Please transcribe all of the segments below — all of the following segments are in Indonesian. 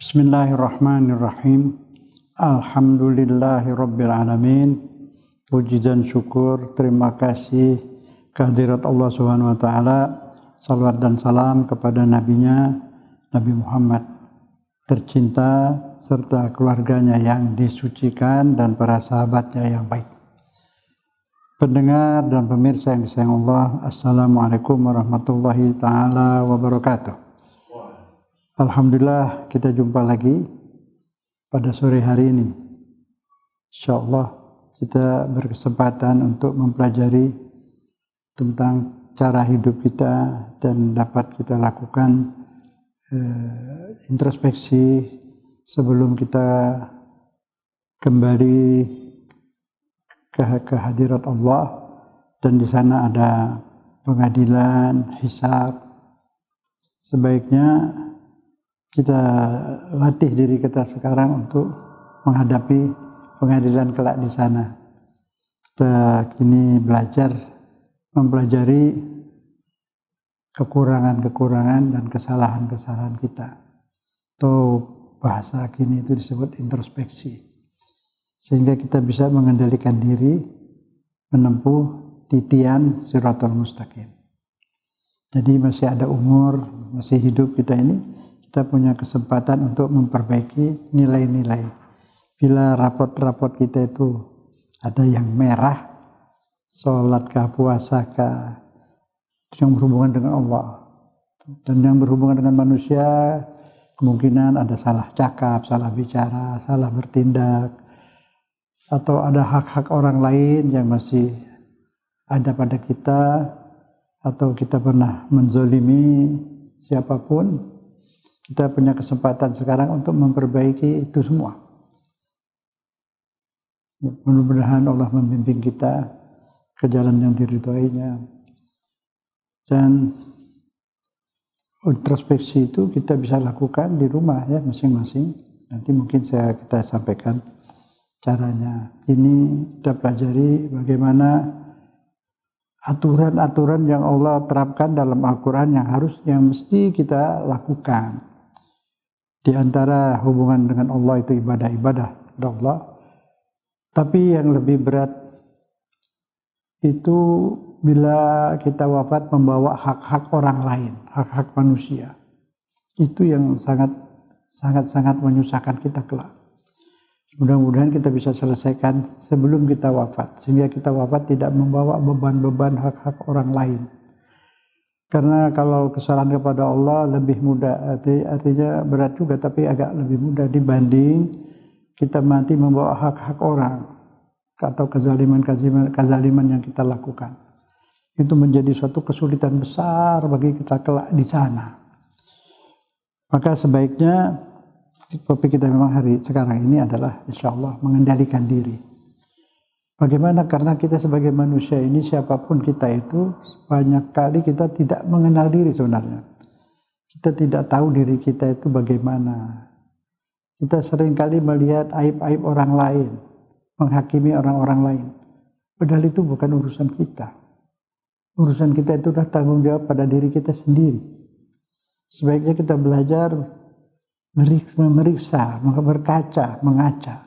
Bismillahirrahmanirrahim. Alhamdulillahirabbil alamin. Puji dan syukur, terima kasih kehadirat Allah Subhanahu wa taala. Salawat dan salam kepada nabinya Nabi Muhammad tercinta serta keluarganya yang disucikan dan para sahabatnya yang baik. Pendengar dan pemirsa yang disayang Allah, Assalamualaikum warahmatullahi taala wabarakatuh. Alhamdulillah kita jumpa lagi pada sore hari ini. InsyaAllah kita berkesempatan untuk mempelajari tentang cara hidup kita dan dapat kita lakukan introspeksi sebelum kita kembali ke hadirat Allah, dan di sana ada pengadilan, hisab. Sebaiknya kita latih diri kita sekarang untuk menghadapi pengadilan kelak di sana. Kita kini mempelajari kekurangan-kekurangan dan kesalahan-kesalahan kita. Atau bahasa kini itu disebut introspeksi. Sehingga kita bisa mengendalikan diri menempuh titian Shiratal Mustaqim. Jadi masih ada umur, masih hidup kita ini, kita punya kesempatan untuk memperbaiki nilai-nilai. Bila raport-raport kita itu ada yang merah, sholat kah, puasa kah, yang berhubungan dengan Allah, dan yang berhubungan dengan manusia, kemungkinan ada salah cakap, salah bicara, salah bertindak, atau ada hak-hak orang lain yang masih ada pada kita, atau kita pernah menzolimi siapapun. Kita punya kesempatan sekarang untuk memperbaiki itu semua. Mudah-mudahan Allah membimbing kita ke jalan yang diridhoinya. Dan introspeksi itu kita bisa lakukan di rumah ya masing-masing. Nanti mungkin kita sampaikan caranya. Ini kita pelajari bagaimana aturan-aturan yang Allah terapkan dalam Al-Quran yang mesti kita lakukan. Di antara hubungan dengan Allah itu ibadah-ibadah kepada Allah. Tapi yang lebih berat itu bila kita wafat membawa hak-hak orang lain, hak-hak manusia. Itu yang sangat menyusahkan kita kelak. Mudah-mudahan kita bisa selesaikan sebelum kita wafat, sehingga kita wafat tidak membawa beban-beban hak-hak orang lain. Karena kalau kesalahan kepada Allah lebih mudah, artinya berat juga, tapi agak lebih mudah dibanding kita mati membawa hak-hak orang atau kezaliman yang kita lakukan. Itu menjadi suatu kesulitan besar bagi kita kelak di sana. Maka sebaiknya topik kita memang hari sekarang ini adalah insyaallah mengendalikan diri. Bagaimana? Karena kita sebagai manusia ini, siapapun kita itu, banyak kali kita tidak mengenal diri sebenarnya. Kita tidak tahu diri kita itu bagaimana. Kita seringkali melihat aib-aib orang lain, menghakimi orang-orang lain. Padahal itu bukan urusan kita. Urusan kita itu adalah tanggung jawab pada diri kita sendiri. Sebaiknya kita belajar memeriksa, berkaca, mengaca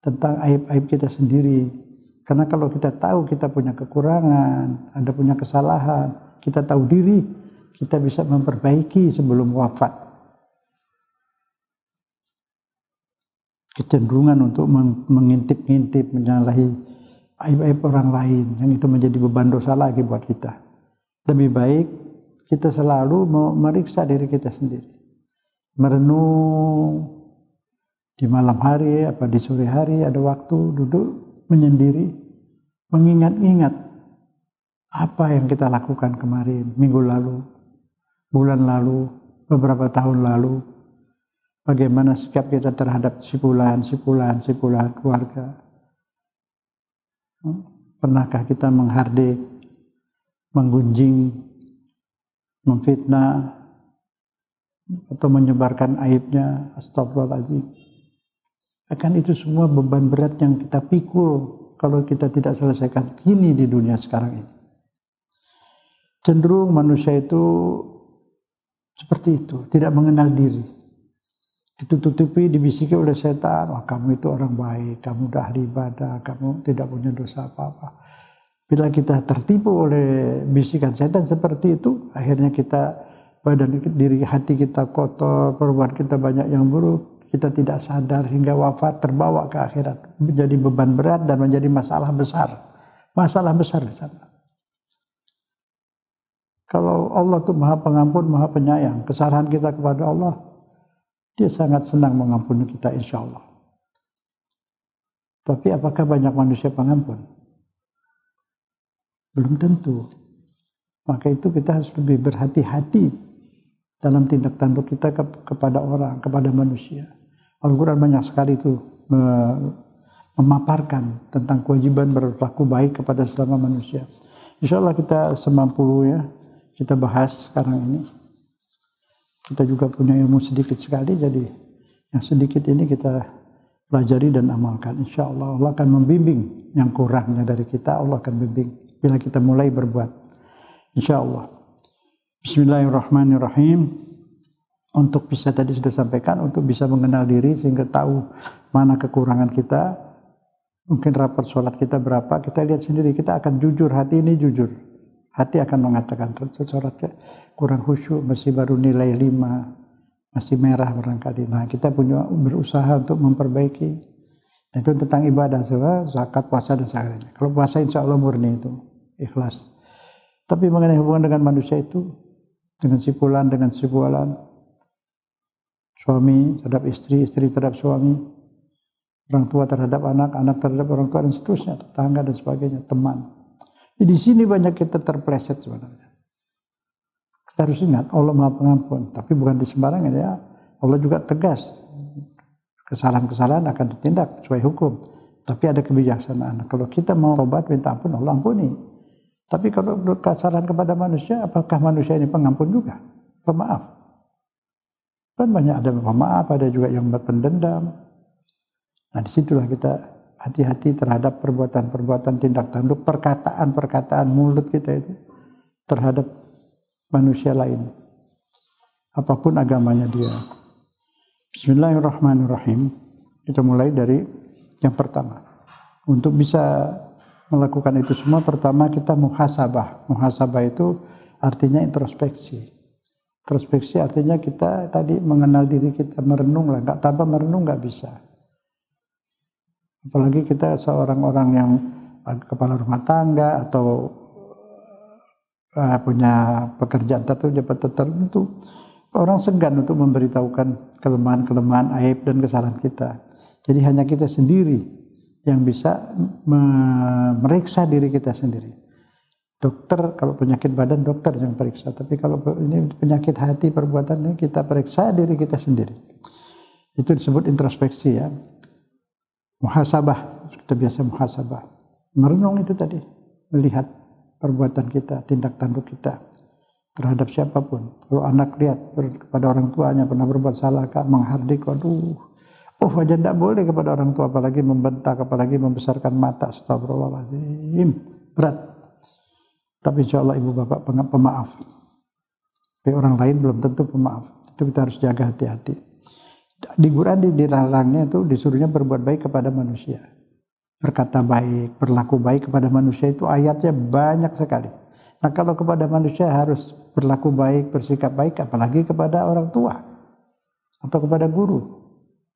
tentang aib-aib kita sendiri. Karena kalau kita tahu kita punya kekurangan, ada punya kesalahan, kita tahu diri, kita bisa memperbaiki sebelum wafat. Kecenderungan untuk mengintip-ngintip, menyalahi aib-aib orang lain, yang itu menjadi beban dosa lagi buat kita. Lebih baik kita selalu memeriksa diri kita sendiri. Merenung di malam hari, di sore hari ada waktu duduk menyendiri, mengingat-ingat apa yang kita lakukan kemarin, minggu lalu, bulan lalu, beberapa tahun lalu. Bagaimana sikap kita terhadap sipulan keluarga. Pernahkah kita menghardik, menggunjing, memfitnah, atau menyebarkan aibnya? Astagfirullahaladzim. Akan itu semua beban berat yang kita pikul kalau kita tidak selesaikan kini di dunia sekarang ini. Cenderung manusia itu seperti itu, tidak mengenal diri. ditutupi, dibisiki oleh setan, wah kamu itu orang baik, kamu udah ahli ibadah, kamu tidak punya dosa apa-apa. Bila kita tertipu oleh bisikan setan seperti itu, akhirnya kita diri hati kita kotor, perbuatan kita banyak yang buruk, kita tidak sadar hingga wafat, terbawa ke akhirat, menjadi beban berat dan menjadi masalah besar di sana. Kalau Allah itu Maha Pengampun, Maha Penyayang, kesalahan kita kepada Allah, Dia sangat senang mengampuni kita, insya Allah. Tapi apakah banyak manusia pengampun? Belum tentu. Maka itu kita harus lebih berhati-hati dalam tindak tanduk kita kepada orang, kepada manusia. Al-Quran banyak sekali itu memaparkan tentang kewajiban berlaku baik kepada sesama manusia. Insya Allah kita semampu ya, kita bahas sekarang ini. Kita juga punya ilmu sedikit sekali, jadi yang sedikit ini kita pelajari dan amalkan. Insya Allah Allah akan membimbing yang kurangnya dari kita, Allah akan bimbing bila kita mulai berbuat. Insya Allah. Bismillahirrahmanirrahim. Untuk bisa tadi sudah sampaikan, untuk bisa mengenal diri sehingga tahu mana kekurangan kita. Mungkin rapat sholat kita berapa, kita lihat sendiri, kita akan jujur, hati ini jujur. Hati akan mengatakan, sholatnya kurang khusyuk, masih baru nilai 5, masih merah barangkali. Nah, kita punya berusaha untuk memperbaiki. Nah, itu tentang ibadah, zakat, puasa, dan sebagainya. Kalau puasa insya Allah murni itu, ikhlas. Tapi mengenai hubungan dengan manusia itu, dengan si fulan, dengan si fulan, suami terhadap istri, istri terhadap suami, orang tua terhadap anak, anak terhadap orang tua, dan seterusnya, tetangga dan sebagainya, teman. Di sini banyak kita terpleset sebenarnya. Kita harus ingat Allah Maha Pengampun, tapi bukan di sembarangan ya. Allah juga tegas. Kesalahan-kesalahan akan ditindak sesuai hukum. Tapi ada kebijaksanaan. Kalau kita mau tobat minta ampun, Allah ampuni. Tapi kalau kesalahan kepada manusia, apakah manusia ini pengampun juga? Pemaaf. Kan banyak ada pemaaf, ada juga yang berpendendam. Nah disitulah kita hati-hati terhadap perbuatan-perbuatan tindak tanduk, perkataan-perkataan mulut kita itu terhadap manusia lain, apapun agamanya dia. Bismillahirrahmanirrahim. Kita mulai dari yang pertama. Untuk bisa melakukan itu semua, pertama kita muhasabah. Muhasabah itu artinya introspeksi. Introspeksi artinya kita tadi mengenal diri kita, merenung lah. Tanpa merenung nggak bisa. Apalagi kita seorang orang yang kepala rumah tangga atau punya pekerjaan tertentu, jabatan tertentu, orang segan untuk memberitahukan kelemahan-kelemahan, aib dan kesalahan kita. Jadi hanya kita sendiri yang bisa memeriksa diri kita sendiri. Dokter, kalau penyakit badan dokter yang periksa, tapi kalau ini penyakit hati, perbuatan ini kita periksa diri kita sendiri. Itu disebut introspeksi ya. Muhasabah, kita biasa muhasabah. Merenung itu tadi, melihat perbuatan kita, tindak tanduk kita terhadap siapapun. Kalau anak lihat kepada orang tuanya pernah berbuat salah, menghardik, waduh, aja tidak boleh kepada orang tua, apalagi membentak, apalagi membesarkan mata, astagfirullahaladzim, berat. Tapi insya Allah ibu bapak pemaaf. Tapi orang lain belum tentu pemaaf. Itu kita harus jaga hati-hati. Di Quran dilarangnya itu disuruhnya berbuat baik kepada manusia. Berkata baik, berlaku baik kepada manusia itu ayatnya banyak sekali. Nah kalau kepada manusia harus berlaku baik, bersikap baik, apalagi kepada orang tua atau kepada guru,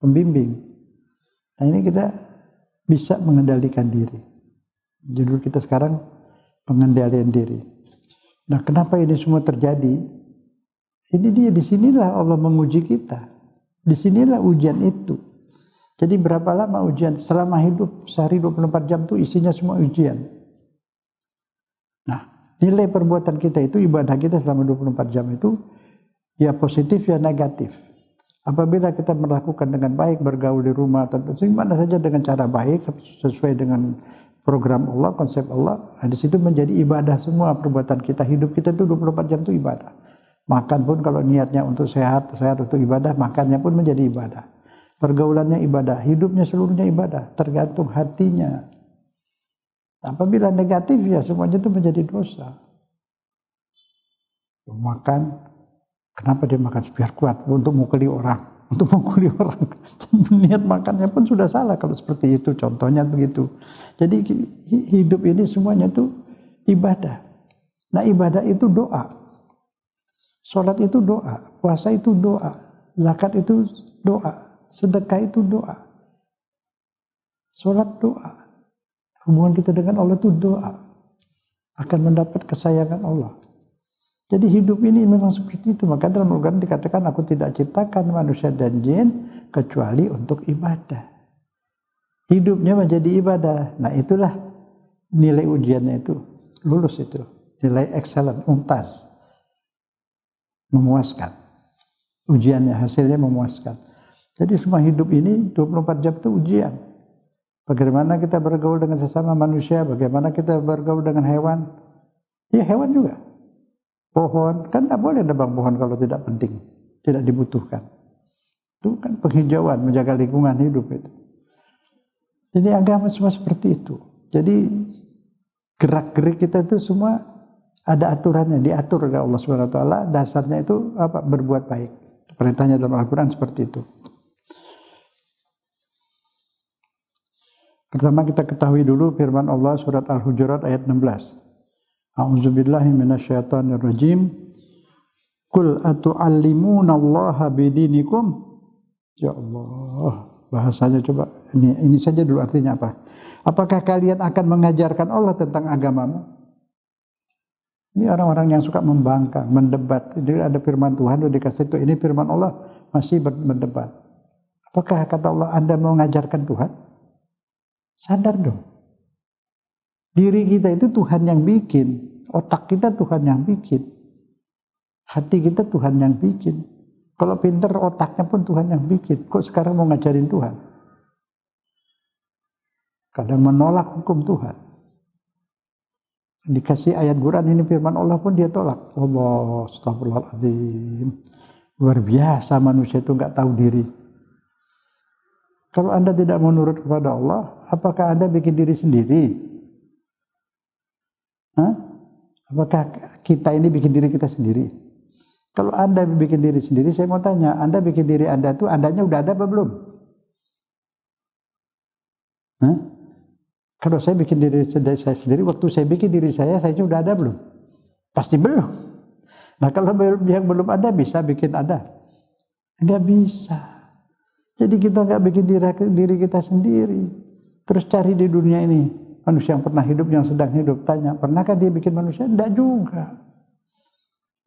pembimbing. Nah ini kita bisa mengendalikan diri. Judul kita sekarang pengendalian diri. Nah kenapa ini semua terjadi? Ini dia, disinilah Allah menguji kita. Disinilah ujian itu. Jadi berapa lama ujian? Selama hidup sehari 24 jam itu isinya semua ujian. Nah, nilai perbuatan kita itu, ibadah kita selama 24 jam itu ya positif ya negatif. Apabila kita melakukan dengan baik, bergaul di rumah, tentu mana saja dengan cara baik sesuai dengan program Allah, konsep Allah, di situ menjadi ibadah semua perbuatan kita. Hidup kita itu 24 jam itu ibadah. Makan pun kalau niatnya untuk sehat untuk ibadah, makannya pun menjadi ibadah. Pergaulannya ibadah, hidupnya seluruhnya ibadah, tergantung hatinya. Apabila negatif ya semuanya itu menjadi dosa. Makan, kenapa dia makan biar kuat untuk mukuli orang? untuk menguli orang. Niat makannya pun sudah salah kalau seperti itu, contohnya begitu. Jadi hidup ini semuanya itu ibadah. Nah, ibadah itu doa. Sholat itu doa, puasa itu doa, zakat itu doa, sedekah itu doa. Sholat doa. Hubungan kita dengan Allah itu doa. Akan mendapat kesayangan Allah. Jadi hidup ini memang seperti itu. Maka dalam Al-Quran dikatakan, aku tidak ciptakan manusia dan jin kecuali untuk ibadah. Hidupnya menjadi ibadah. Nah, itulah nilai ujiannya itu. Lulus itu. Nilai excellent, mumtaz. Memuaskan. Ujiannya, hasilnya memuaskan. Jadi semua hidup ini 24 jam itu ujian. Bagaimana kita bergaul dengan sesama manusia, bagaimana kita bergaul dengan hewan. Ya, hewan juga. Pohon, kan tak boleh nebang pohon kalau tidak penting, tidak dibutuhkan. Itu kan penghijauan, menjaga lingkungan hidup itu. Jadi agama semua seperti itu. Jadi gerak-gerik kita itu semua ada aturannya, diatur oleh Allah Subhanahu wa taala. Dasarnya itu apa? Berbuat baik. Perintahnya dalam Al-Qur'an seperti itu. Pertama kita ketahui dulu firman Allah surat Al-Hujurat ayat 16. A'udzubillahi minasyaitonirrajim. Qul atu'allimunallaha bidinikum. Ya Allah, bahasanya coba ini saja dulu artinya apa? Apakah kalian akan mengajarkan Allah tentang agamamu? Ini orang-orang yang suka membangkang, mendebat. Jadi ada firman Tuhan udah dikasih itu, ini firman Allah masih mendebat. Apakah kata Allah Anda mau mengajarkan Tuhan? Sadar dong. Diri kita itu Tuhan yang bikin. Otak kita Tuhan yang bikin. Hati kita Tuhan yang bikin. Kalau pinter otaknya pun Tuhan yang bikin. Kok sekarang mau ngajarin Tuhan? Kadang menolak hukum Tuhan. Dikasih ayat Quran ini firman Allah pun dia tolak. Allah, astagfirullahaladzim. Luar biasa manusia itu nggak tahu diri. Kalau Anda tidak menurut kepada Allah, apakah Anda bikin diri sendiri? Hah? Apakah kita ini bikin diri kita sendiri? Kalau Anda bikin diri sendiri, saya mau tanya, Anda bikin diri Anda itu, Andanya udah ada apa belum? Hah? Kalau saya bikin diri saya sendiri, waktu saya bikin diri saya udah ada belum? Pasti belum. Nah, kalau yang belum ada, bisa bikin ada? Enggak bisa. Jadi kita nggak bikin diri kita sendiri. Terus cari di dunia ini manusia yang pernah hidup, yang sedang hidup. Tanya, pernahkah dia bikin manusia? Tidak juga.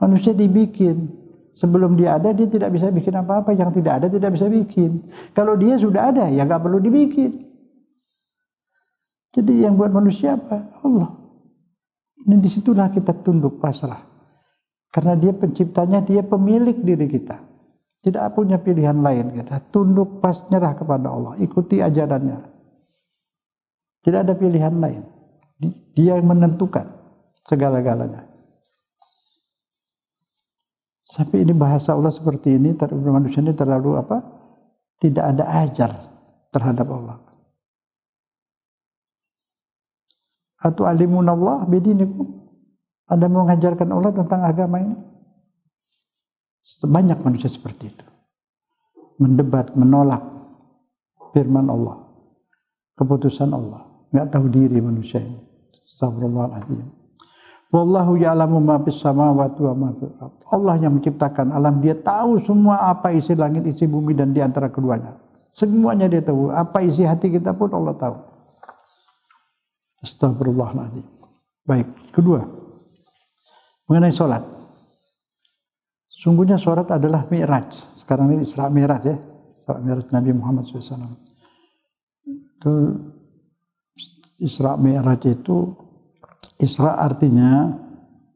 Manusia dibikin. Sebelum dia ada, dia tidak bisa bikin apa-apa. Yang tidak ada, tidak bisa bikin. Kalau dia sudah ada, ya nggak perlu dibikin. Jadi yang buat manusia apa? Allah. Dan disitulah kita tunduk pasrah. Karena dia penciptanya, dia pemilik diri kita. Tidak punya pilihan lain kita. Tunduk pas nyerah kepada Allah. Ikuti ajarannya. Tidak ada pilihan lain. Dia yang menentukan segala-galanya. Sampai ini bahasa Allah seperti ini, manusia ini terlalu apa? Tidak ada ajar terhadap Allah. Atau alimunallah bidinikum. Anda mau mengajarkan Allah tentang agama ini? Banyak manusia seperti itu. Mendebat, menolak firman Allah. Keputusan Allah. Nggak tahu diri manusia ini. Astagfirullahaladzim. Wallahu ya'lamu ma fis samawati wa ma fil ardh. Allah yang menciptakan alam, dia tahu semua apa isi langit, isi bumi dan di antara keduanya. Semuanya dia tahu. Apa isi hati kita pun Allah tahu. Astagfirullahaladzim. Baik, kedua. Mengenai sholat. Sungguhnya sholat adalah mi'raj. Sekarang ini Isra Mi'raj ya. Isra Mi'raj Nabi Muhammad SAW. Itu Isra Mi'raj itu, Isra artinya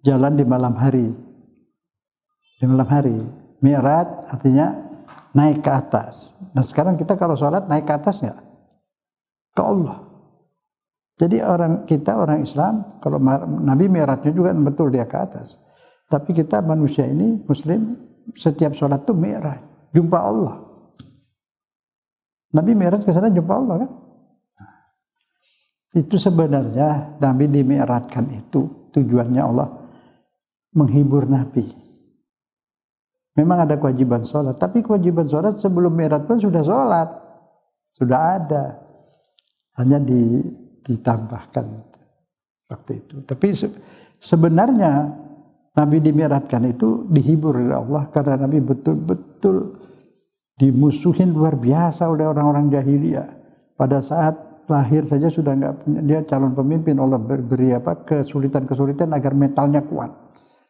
jalan di malam hari. Di malam hari. Mi'raj artinya naik ke atas. Nah sekarang kita kalau sholat naik ke atas nggak? Ke Allah. Jadi orang Islam, kalau Nabi Mi'rajnya juga betul dia ke atas. Tapi kita manusia ini, Muslim, setiap sholat itu Mi'raj, jumpa Allah. Nabi Mi'raj ke sana jumpa Allah kan? Nah, itu sebenarnya Nabi di Mi'rajkan itu tujuannya Allah menghibur Nabi. Memang ada kewajiban sholat, tapi kewajiban sholat sebelum Mi'raj pun sudah sholat, sudah ada, hanya ditambahkan waktu itu. Tapi sebenarnya Nabi dimi'rajkan itu dihibur oleh Allah karena Nabi betul-betul dimusuhin luar biasa oleh orang-orang jahiliyah. Pada saat lahir saja sudah nggak punya, dia calon pemimpin, Allah beri kesulitan-kesulitan agar mentalnya kuat.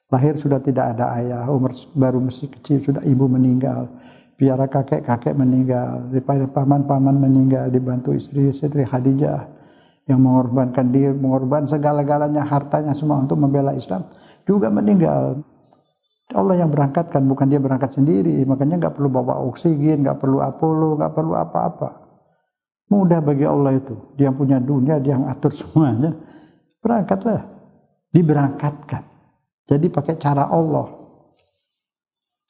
Lahir sudah tidak ada ayah, umur baru masih kecil, sudah ibu meninggal, piara kakek-kakek meninggal, daripada paman-paman meninggal, dibantu istri Khadijah yang mengorbankan diri, mengorbankan segala-galanya, hartanya semua untuk membela Islam, juga meninggal. Allah yang berangkatkan, bukan dia berangkat sendiri, makanya nggak perlu bawa oksigen, nggak perlu Apollo, nggak perlu apa-apa. Mudah bagi Allah itu, dia punya dunia, dia yang atur semuanya. Berangkatlah, diberangkatkan. Jadi pakai cara Allah.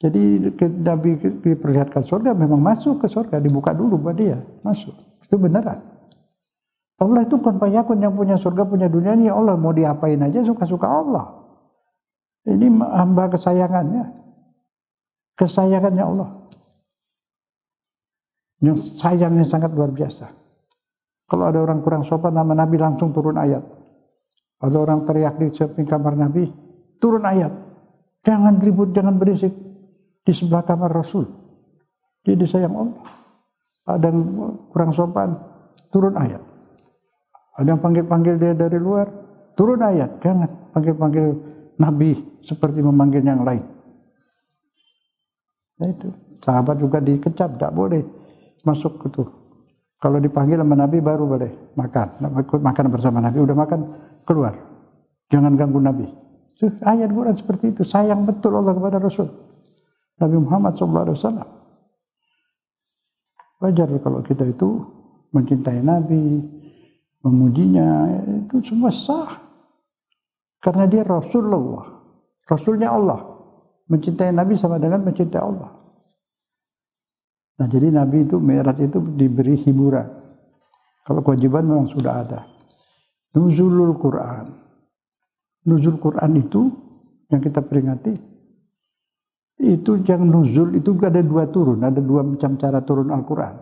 Jadi Nabi diperlihatkan surga, memang masuk ke surga, dibuka dulu buat dia, masuk. Itu beneran. Allah itu kun fayakun, yang punya surga, punya dunia ini Allah, mau diapain aja suka-suka Allah. Ini hamba kesayangannya Allah. Yang sayangnya sangat luar biasa. Kalau ada orang kurang sopan nama Nabi, langsung turun ayat. Ada orang teriak di samping kamar Nabi, turun ayat. Jangan ribut, jangan berisik di sebelah kamar Rasul. Dia disayang Allah. Ada yang kurang sopan, turun ayat. Ada yang panggil-panggil dia dari luar, turun ayat. Jangan panggil-panggil Nabi seperti memanggil yang lain. Nah itu, sahabat juga dikecap, tidak boleh masuk itu. Kalau dipanggil sama Nabi baru boleh makan bersama Nabi. Udah makan, keluar. Jangan ganggu Nabi. Itu ayat Quran seperti itu. Sayang betul Allah kepada Rasul Nabi Muhammad SAW. Wajar kalau kita itu mencintai Nabi, memujinya, itu semua sah. Karena dia Rasulullah, Rasulnya Allah. Mencintai Nabi sama dengan mencintai Allah. Nah jadi Nabi itu Mi'raj itu diberi hiburan. Kalau kewajiban memang sudah ada. Nuzulul Quran. Nuzul Quran itu yang kita peringati. Itu yang nuzul itu ada dua turun. Ada dua macam cara turun Al-Quran.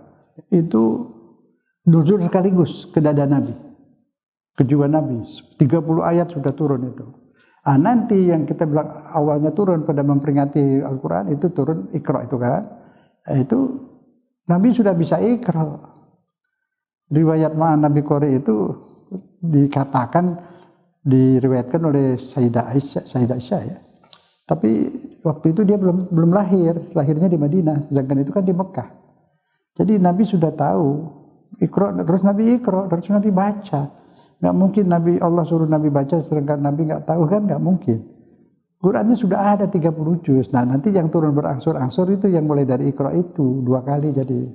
Itu nuzul sekaligus ke dada Nabi, ke jiwa Nabi. 30 ayat sudah turun itu. Nanti yang kita bilang awalnya turun pada memperingati Al-Quran itu turun Iqra itu kan. Itu Nabi sudah bisa Iqra. Riwayat ma'an Nabi Qori itu diriwayatkan oleh Sayyidah Aisyah ya. Tapi waktu itu dia belum lahir, lahirnya di Madinah, sedangkan itu kan di Mekah. Jadi Nabi sudah tahu Iqra, terus Nabi Iqra, terus Nabi baca. Nggak mungkin Allah suruh Nabi baca sedangkan Nabi nggak tahu, kan nggak mungkin. Qurannya sudah ada 30 juz. Nah nanti yang turun berangsur-angsur itu yang mulai dari Iqra itu 2 kali, jadi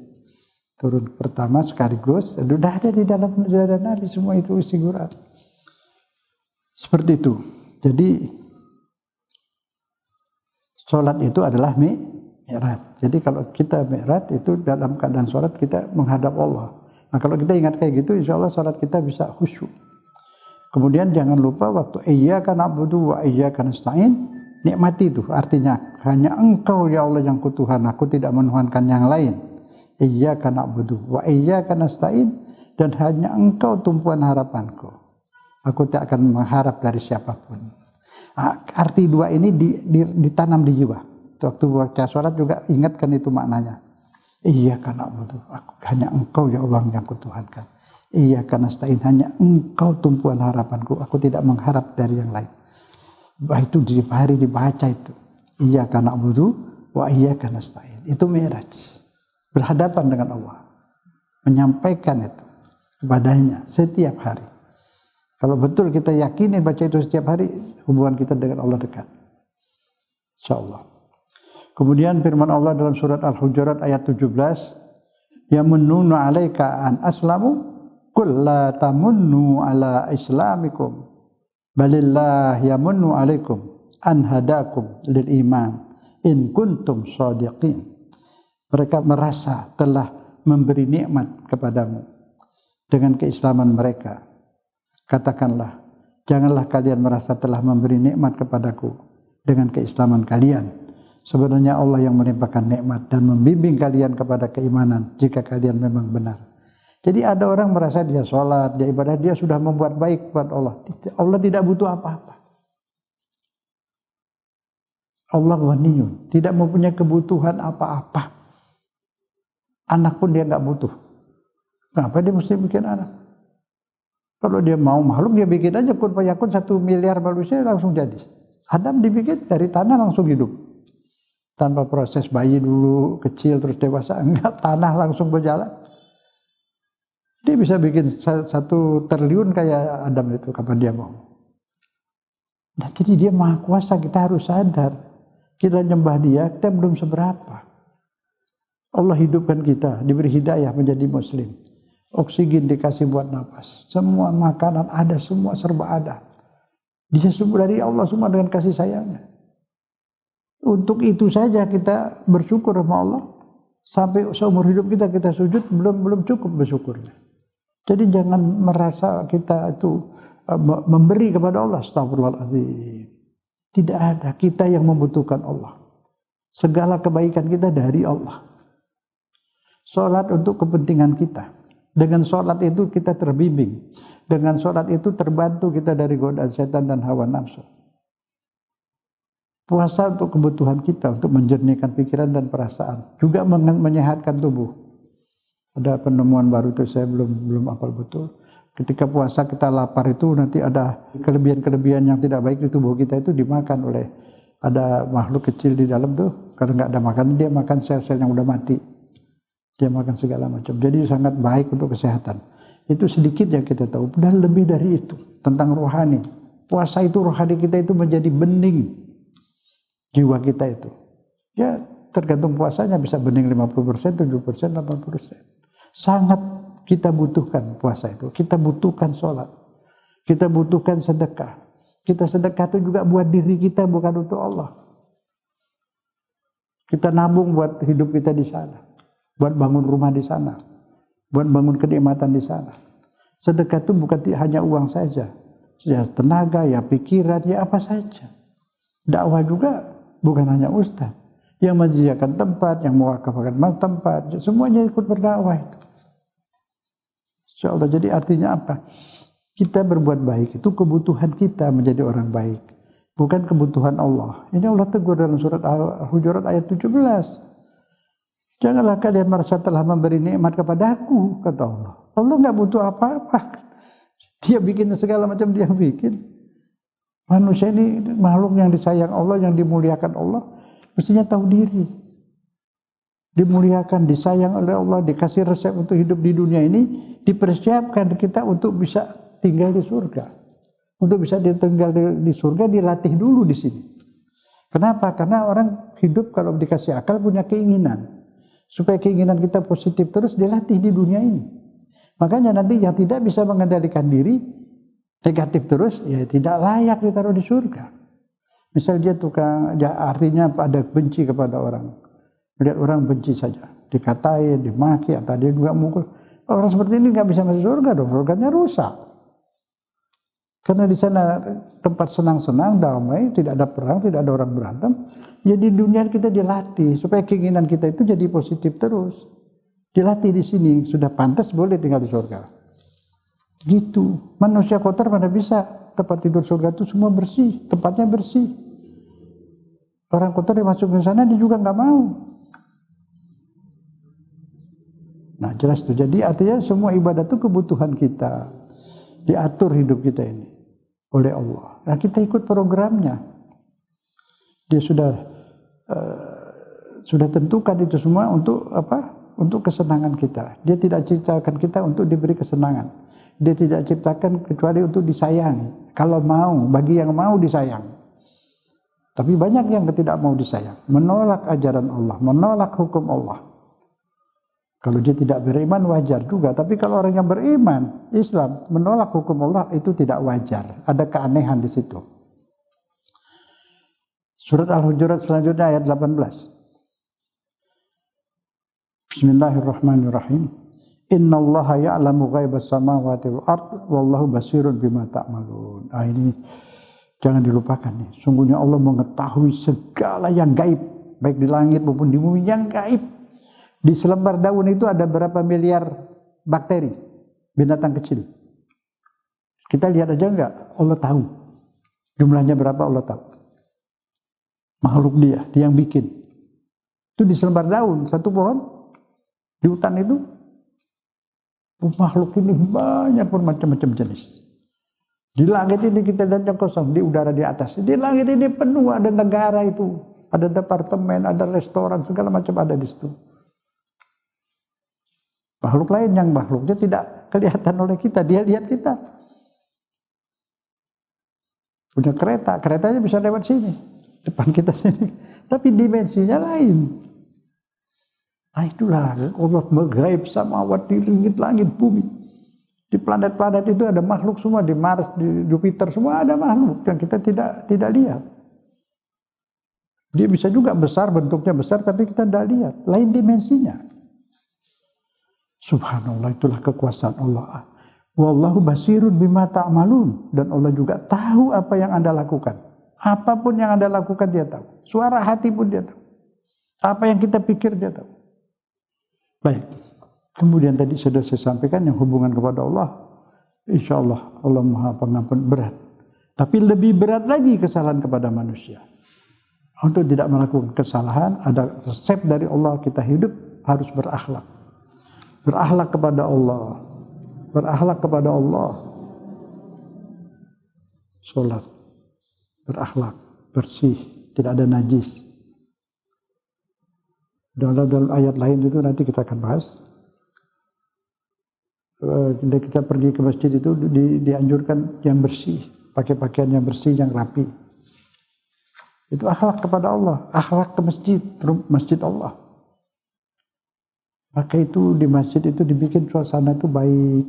turun pertama sekaligus sudah ada di dalam dada Nabi semua itu isi Quran. Seperti itu. Jadi sholat itu adalah Mi'raj. Jadi kalau kita Mi'raj itu dalam keadaan sholat kita menghadap Allah. Nah kalau kita ingat kayak gitu, insya Allah sholat kita bisa khusyuk. Kemudian jangan lupa waktu iyyaka na'budu wa iyyaka nasta'in, nikmati itu. Artinya hanya Engkau ya Allah yang kutuhan, aku tidak menuhankan yang lain. Iyyaka na'budu wa iyyaka nasta'in, dan hanya Engkau tumpuan harapanku. Aku tak akan mengharap dari siapapun. Arti dua ini ditanam di jiwa. Waktu baca sholat juga ingatkan itu maknanya. Iyyaka na'budu, hanya Engkau ya Allah yang kutuhankan. Iyyaka nasta'in, hanya Engkau tumpuan harapanku, aku tidak mengharap dari yang lain. Itu di hari dibaca itu. Iyyaka na'budu wa iyyaka nasta'in. Itu Mi'raj. Berhadapan dengan Allah. Menyampaikan itu kepadanya setiap hari. Kalau betul kita yakini baca itu setiap hari, hubungan kita dengan Allah dekat. InsyaAllah. Kemudian firman Allah dalam surat Al-Hujurat ayat 17, yamunnuna 'alaika an aslamu qul la tamunnu 'ala islamikum balillah yamunnu 'alaikum an hadakum lil iman in kuntum shadiqin. Mereka merasa telah memberi nikmat kepadamu dengan keislaman mereka. Katakanlah, janganlah kalian merasa telah memberi nikmat kepadaku dengan keislaman kalian. Sebenarnya Allah yang menimpakan nikmat dan membimbing kalian kepada keimanan jika kalian memang benar. Jadi ada orang merasa dia sholat, dia ibadah, dia sudah membuat baik buat Allah. Allah tidak butuh apa-apa. Allah ghaniyun, tidak mempunyai kebutuhan apa-apa. Anak pun dia nggak butuh. Kenapa dia mesti bikin anak? Kalau dia mau makhluk, dia bikin aja kun fayakun 1 miliar manusia langsung jadi. Adam dibikin dari tanah langsung hidup. Tanpa proses bayi dulu, kecil terus dewasa, enggak, tanah langsung berjalan. Dia bisa bikin 1 triliun kayak Adam itu kapan dia mau. Nah, jadi dia maha kuasa, kita harus sadar. Kita nyembah dia, kita belum seberapa. Allah hidupkan kita, diberi hidayah menjadi muslim. Oksigen dikasih buat nafas. Semua makanan ada, semua serba ada. Dia semua dari Allah semua dengan kasih sayangnya. Untuk itu saja kita bersyukur sama Allah. Sampai seumur hidup kita sujud, belum cukup bersyukurnya. Jadi jangan merasa kita itu memberi kepada Allah. Astagfirullahaladzim. Tidak ada, kita yang membutuhkan Allah. Segala kebaikan kita dari Allah. Sholat untuk kepentingan kita. Dengan sholat itu kita terbimbing. Dengan sholat itu terbantu kita dari godaan setan dan hawa nafsu. Puasa untuk kebutuhan kita, untuk menjernihkan pikiran dan perasaan. Juga menyehatkan tubuh. Ada penemuan baru itu saya belum hafal betul. Ketika puasa kita lapar itu nanti ada kelebihan-kelebihan yang tidak baik di tubuh kita itu dimakan oleh ada makhluk kecil di dalam tuh. Karena nggak ada makanan, dia makan sel-sel yang udah mati. Dia makan segala macam. Jadi sangat baik untuk kesehatan. Itu sedikit yang kita tahu. Dan lebih dari itu tentang rohani. Puasa itu rohani kita itu menjadi bening jiwa kita itu. Ya tergantung puasanya bisa bening 50%, 70%, 80%. Sangat kita butuhkan puasa itu. Kita butuhkan sholat. Kita butuhkan sedekah. Kita sedekah itu juga buat diri kita, bukan untuk Allah. Kita nabung buat hidup kita di sana. Buat bangun rumah di sana, buat bangun kenikmatan di sana. Sedekah itu bukan hanya uang saja, ya tenaga, ya pikiran, ya apa saja. Dakwah juga bukan hanya ustaz, yang menyediakan tempat, yang mewakafkan tempat, semuanya ikut berdakwah itu. Insyaallah. Jadi artinya apa? Kita berbuat baik itu kebutuhan kita menjadi orang baik, bukan kebutuhan Allah. Ini Allah tegur dalam surat Al-Hujurat ayat 17. Janganlah kalian merasa telah memberi nikmat kepadaku, kata Allah. Allah nggak butuh apa-apa. Dia bikin segala macam, dia bikin. Manusia ini makhluk yang disayang Allah, yang dimuliakan Allah, mestinya tahu diri. Dimuliakan, disayang oleh Allah, dikasih resep untuk hidup di dunia ini, dipersiapkan kita untuk bisa tinggal di surga. Untuk bisa tinggal di surga, dilatih dulu di sini. Kenapa? Karena orang hidup kalau dikasih akal punya keinginan. Supaya keinginan kita positif terus dilatih di dunia ini. Makanya nanti yang tidak bisa mengendalikan diri negatif terus, ya tidak layak ditaruh di surga. Misal dia tukang, ya artinya ada benci kepada orang. Melihat orang benci saja, dikatain, dimaki, atau dia juga mukul. Orang seperti ini nggak bisa masuk surga dong, surganya rusak. Karena di sana tempat senang-senang, damai, tidak ada perang, tidak ada orang berantem. Jadi dunia kita dilatih supaya keinginan kita itu jadi positif terus. Dilatih di sini, sudah pantas boleh tinggal di surga. Gitu. Manusia kotor mana bisa tempat tidur surga itu semua bersih, tempatnya bersih. Orang kotor yang masuk ke sana dia juga nggak mau. Nah jelas itu. Jadi artinya semua ibadah itu kebutuhan kita. Diatur hidup kita ini oleh Allah. Nah kita ikut programnya. Dia sudah tentukan itu semua untuk apa? Untuk kesenangan kita. Dia tidak ciptakan kita untuk diberi kesenangan. Dia tidak ciptakan kecuali untuk disayangi. Kalau mau, bagi yang mau disayang. Tapi banyak yang tidak mau disayang, menolak ajaran Allah, menolak hukum Allah. Kalau dia tidak beriman wajar juga, tapi kalau orang yang beriman Islam menolak hukum Allah itu tidak wajar. Ada keanehan di situ. Surat Al-Hujurat selanjutnya ayat 18. Bismillahirrahmanirrahim. Innallaha ya'lamu ghaibas samawati wal ard wallahu basirun bima ta'malun. Ini jangan dilupakan nih. Sungguhnya Allah mengetahui segala yang gaib baik di langit maupun di bumi yang gaib. Di selembar daun itu ada berapa miliar bakteri, binatang kecil. Kita lihat aja enggak? Allah tahu. Jumlahnya berapa Allah tahu. Makhluk dia yang bikin. Itu di selembar daun, satu pohon. Di hutan itu, makhluk ini banyak bermacam-macam jenis. Di langit ini kita lihat yang kosong, di udara di atas. Di langit ini penuh, ada negara itu. Ada departemen, ada restoran, segala macam ada di situ. Makhluk lain yang makhluknya tidak kelihatan oleh kita, dia lihat kita. Punya kereta, keretanya bisa lewat sini, depan kita sini. Tapi dimensinya lain. Nah itulah Allah menggaib samawat di langit bumi. Di planet-planet itu ada makhluk semua, di Mars, di Jupiter semua ada makhluk yang kita tidak lihat. Dia bisa juga besar, bentuknya besar, tapi kita tidak lihat. Lain dimensinya. Subhanallah, itulah kekuasaan Allah. Wallahu basirun bima ta'malun. Dan Allah juga tahu apa yang Anda lakukan. Apapun yang Anda lakukan dia tahu. Suara hati pun dia tahu. Apa yang kita pikir dia tahu. Baik. Kemudian tadi sudah saya sampaikan yang hubungan kepada Allah. Insya Allah Allah Maha Pengampun, berat. Tapi lebih berat lagi kesalahan kepada manusia. Untuk tidak melakukan kesalahan, ada resep dari Allah, kita hidup harus berakhlak. Berakhlak kepada Allah. Berakhlak kepada Allah. Sholat. Berakhlak. Bersih. Tidak ada najis. Dalam ayat lain itu nanti kita akan bahas. Kita pergi ke masjid itu dianjurkan yang bersih. Pakai pakaian yang bersih, yang rapi. Itu akhlak kepada Allah. Akhlak ke masjid. Masjid Allah. Maka itu di masjid itu dibikin suasana itu baik.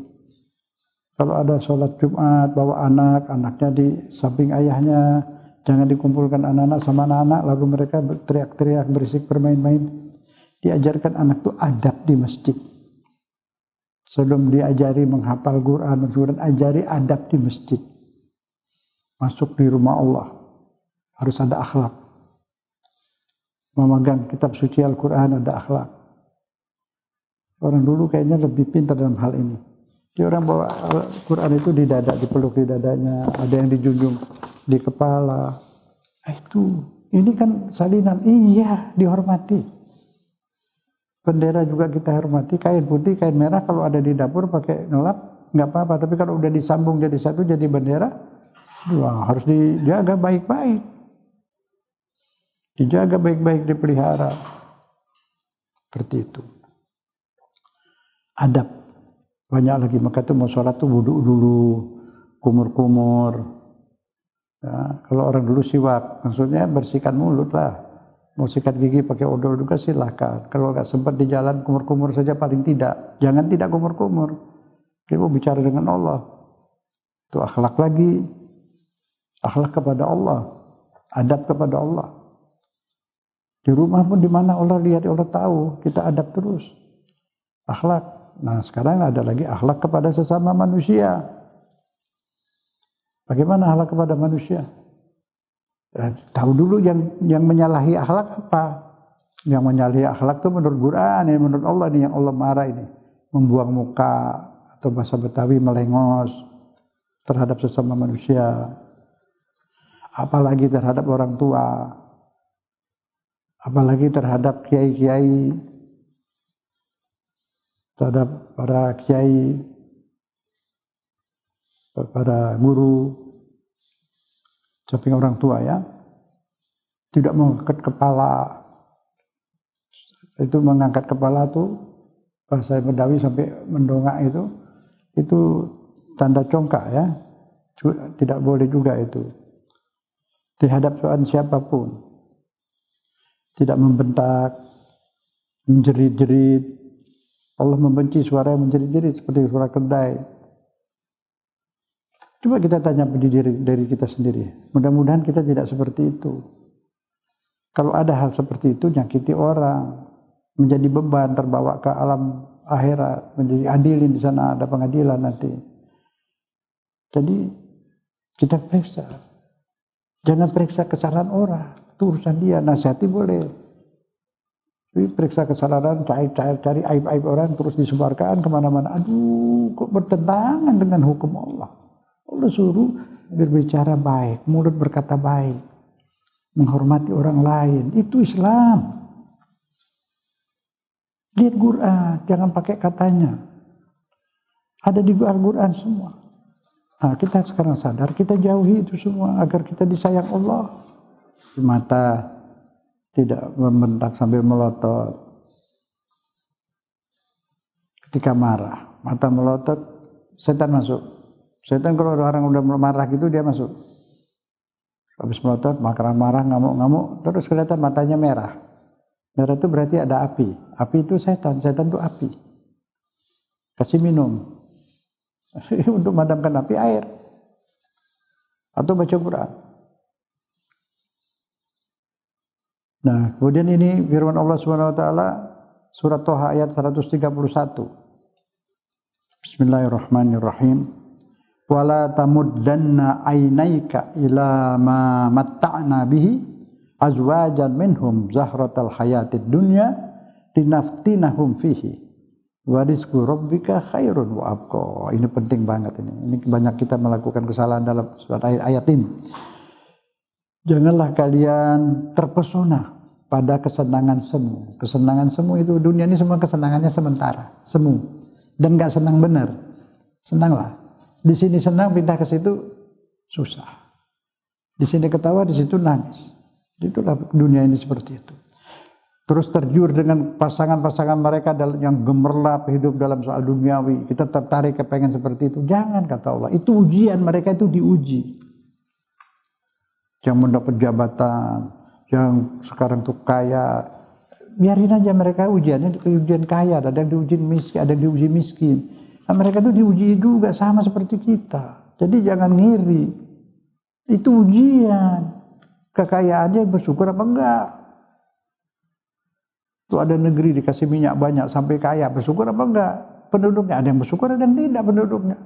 Kalau ada sholat Jumat, bawa anaknya di samping ayahnya. Jangan dikumpulkan anak-anak sama anak-anak, lalu mereka teriak-teriak, berisik, bermain-main. Diajarkan anak itu adab di masjid. Sebelum diajari menghafal Quran, ajari adab di masjid. Masuk di rumah Allah. Harus ada akhlak. Memegang kitab suci Al-Quran ada akhlak. Orang dulu kayaknya lebih pintar dalam hal ini. Dia orang bawa Al-Quran itu di dada, dipeluk di dadanya. Ada yang dijunjung di kepala. Ini kan salinan. Iya, dihormati. Bendera juga kita hormati, kain putih, kain merah kalau ada di dapur pakai ngelap nggak apa-apa, tapi kalau udah disambung jadi satu jadi bendera, harus dijaga baik-baik, dipelihara, seperti itu. Adab banyak lagi, maka itu mau sholat tuh wudhu dulu, kumur-kumur. Ya, kalau orang dulu siwak, maksudnya bersihkan mulut lah. Mau sikat gigi pakai odol juga silakan. Kalau nggak sempat di jalan kumur-kumur saja paling tidak. Jangan tidak kumur-kumur. Kita mau bicara dengan Allah. Itu akhlak lagi. Akhlak kepada Allah. Adab kepada Allah. Di rumah pun di mana Allah lihat, Allah tahu. Kita adab terus. Akhlak. Nah sekarang ada lagi akhlak kepada sesama manusia. Bagaimana akhlak kepada manusia? Tahu dulu yang menyalahi akhlak apa? Yang menyalahi akhlak itu menurut Quran, menurut Allah nih, yang Allah marah ini, membuang muka atau bahasa Betawi melengos terhadap sesama manusia, apalagi terhadap orang tua, apalagi terhadap kiai-kiai, terhadap para kiai, para guru. Samping orang tua ya, tidak mengangkat kepala. Itu mengangkat kepala tuh bahasa Betawi sampai mendongak itu tanda congkak ya, tidak boleh juga itu. Terhadap siapapun, tidak membentak, menjerit-jerit. Allah membenci suara yang menjerit-jerit seperti suara kedai. Coba kita tanya dari kita sendiri. Mudah-mudahan kita tidak seperti itu. Kalau ada hal seperti itu, nyakiti orang, menjadi beban, terbawa ke alam akhirat, menjadi adilin di sana, ada pengadilan nanti. Jadi kita periksa. Jangan periksa kesalahan orang, itu urusan dia. Nasihati boleh, Periksa kesalahan, cari aib-aib orang, terus disebarkan kemana-mana. Aduh, kok bertentangan dengan hukum Allah. Allah suruh berbicara baik, mulut berkata baik, menghormati orang lain. Itu Islam. Lihat Quran, jangan pakai katanya. Ada di Al-Quran semua. Nah, kita sekarang sadar, kita jauhi itu semua agar kita disayang Allah. Mata tidak membentak sambil melotot. Ketika marah, mata melotot, setan masuk. Setan kalau ada orang udah marah gitu dia masuk. Habis melotot, marah, ngamuk-ngamuk, terus kelihatan matanya merah. Merah itu berarti ada api. Api itu setan itu api. Kasih minum. Untuk memadamkan api, air. Atau baca Quran. Nah, kemudian ini firman Allah Subhanahu wa taala surat Thaha ayat 131. Bismillahirrahmanirrahim. Wala tamuddanna ainaika ila ma matta'na bihi azwajan minhum zahratal hayatid dunya linaftinahum fihi. Wa rizqu rabbika khairun wa abqa. Ini penting banget ini. Ini banyak kita melakukan kesalahan dalam surat ayat ini. Janganlah kalian terpesona pada kesenangan semu. Kesenangan semu itu dunia ini semua kesenangannya sementara, semu. Dan nggak senang benar. Senanglah. Di sini senang, pindah ke situ susah. Di sini ketawa, di situ nangis. Itulah dunia ini seperti itu. Terus tergiur dengan pasangan-pasangan mereka yang gemerlap hidup dalam soal duniawi. Kita tertarik kepengen seperti itu. Jangan, kata Allah. Itu ujian, mereka itu diuji. Yang mendapat jabatan, yang sekarang tuh kaya, biarin aja mereka ujiannya ujian kaya, ada yang diuji miskin, ada yang diuji miskin. Nah, mereka tuh diuji juga sama seperti kita. Jadi jangan ngiri. Itu ujian. Kekayaannya bersyukur apa enggak? Tuh ada negeri dikasih minyak banyak sampai kaya, bersyukur apa enggak? Penduduknya ada yang bersyukur, ada yang tidak penduduknya.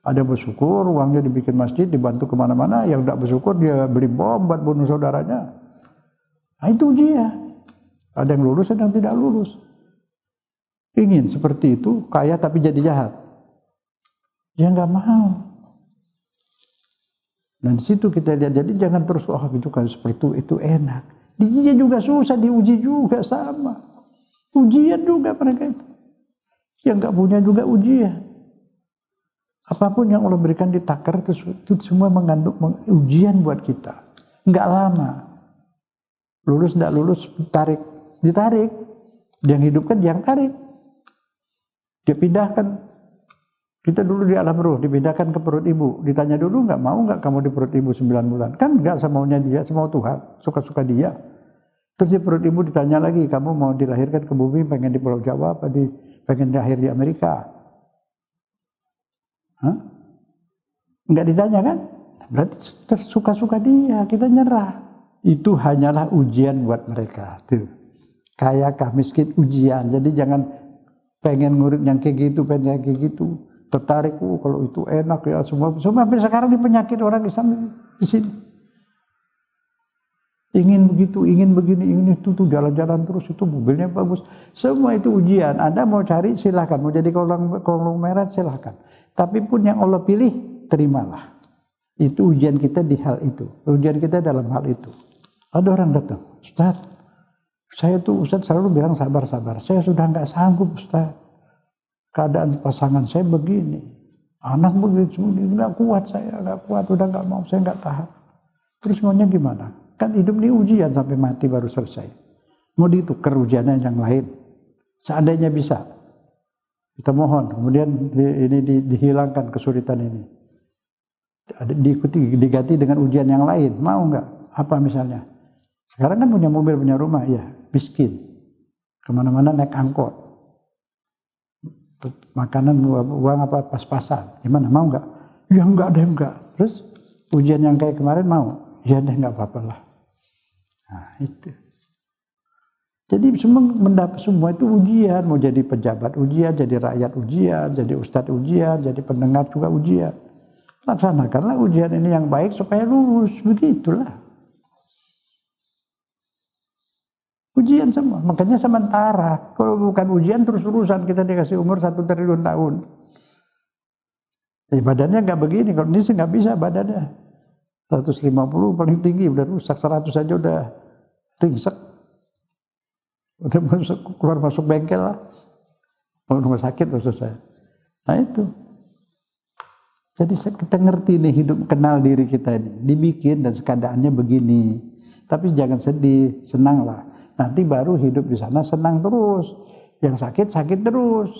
Ada yang bersyukur, uangnya dibikin masjid, dibantu kemana-mana. Yang tidak bersyukur, dia beli bom buat bunuh saudaranya. Nah, itu ujian. Ada yang lulus, ada yang tidak lulus. Ingin seperti itu, kaya tapi jadi jahat. Dia nggak mau. Dan situ kita lihat, jadi jangan terus, oh itu kan seperti itu enak. Dia juga susah, diuji juga sama. Ujian juga mereka itu. Yang nggak punya juga ujian. Apapun yang Allah berikan di takar itu semua mengandung ujian buat kita. Enggak lama. Lulus enggak lulus ditarik. Yang hidupkan yang tarik. Dia pindahkan. Kita dulu di alam ruh dipindahkan ke perut ibu. Ditanya dulu mau enggak kamu di perut ibu 9 bulan? Kan enggak semaunya dia, semau Tuhan, suka-suka dia. Terus di perut ibu ditanya lagi, kamu mau dilahirkan ke bumi pengen di Pulau Jawa apa pengen lahir di Amerika? Hah? Enggak ditanya kan? Berarti tersuka-suka dia, kita nyerah. Itu hanyalah ujian buat mereka. Tuh. Kaya kah miskin ujian. Jadi jangan pengen ngurut yang kayak gitu, pengen yang kayak gitu. Tertarik, kalau itu enak ya semua sampai sekarang di penyakit orang Islam di sini. Ingin begitu, ingin begini, ingin itu tuh jalan-jalan terus itu mobilnya bagus. Semua itu ujian. Anda mau cari silahkan, mau jadi konglomerat silahkan. Tapi pun yang Allah pilih, terimalah. Itu ujian kita di hal itu. Ujian kita dalam hal itu. Ada orang datang, Ustaz, saya tuh Ustaz selalu bilang sabar-sabar. Saya sudah nggak sanggup Ustaz. Keadaan pasangan saya begini. Anak begitu, nggak kuat saya, nggak kuat. Udah nggak mau, saya nggak tahan. Terus maunya gimana? Kan hidup ini ujian sampai mati baru selesai. Mau ditukar ujiannya yang lain. Seandainya bisa. Kita mohon, kemudian ini dihilangkan kesulitan ini. Diganti dengan ujian yang lain. Mau nggak? Apa misalnya? Sekarang kan punya mobil, punya rumah, ya miskin. Kemana-mana naik angkot. Makanan, uang apa pas-pasan. Gimana? Mau nggak? Ya enggak. Terus ujian yang kayak kemarin mau? Ya deh nggak apa-apa lah. Nah itu. Jadi semua itu ujian, mau jadi pejabat ujian, jadi rakyat ujian, jadi ustadz ujian, jadi pendengar juga ujian. Laksanakanlah ujian ini yang baik supaya lulus, begitulah. Ujian semua. Makanya sementara. Kalau bukan ujian terus-terusan kita dikasih umur 1 triliun tahun. Badannya nggak begini. Kalau ini sih nggak bisa badannya. 150 paling tinggi udah rusak, 100 aja udah ringsek. Udah keluar masuk bengkel lah. Rumah sakit maksud saya. Nah itu. Jadi kita ngerti nih hidup, kenal diri kita ini. Dibikin dan keadaannya begini. Tapi jangan sedih, senanglah. Nanti baru hidup di sana senang terus. Yang sakit terus.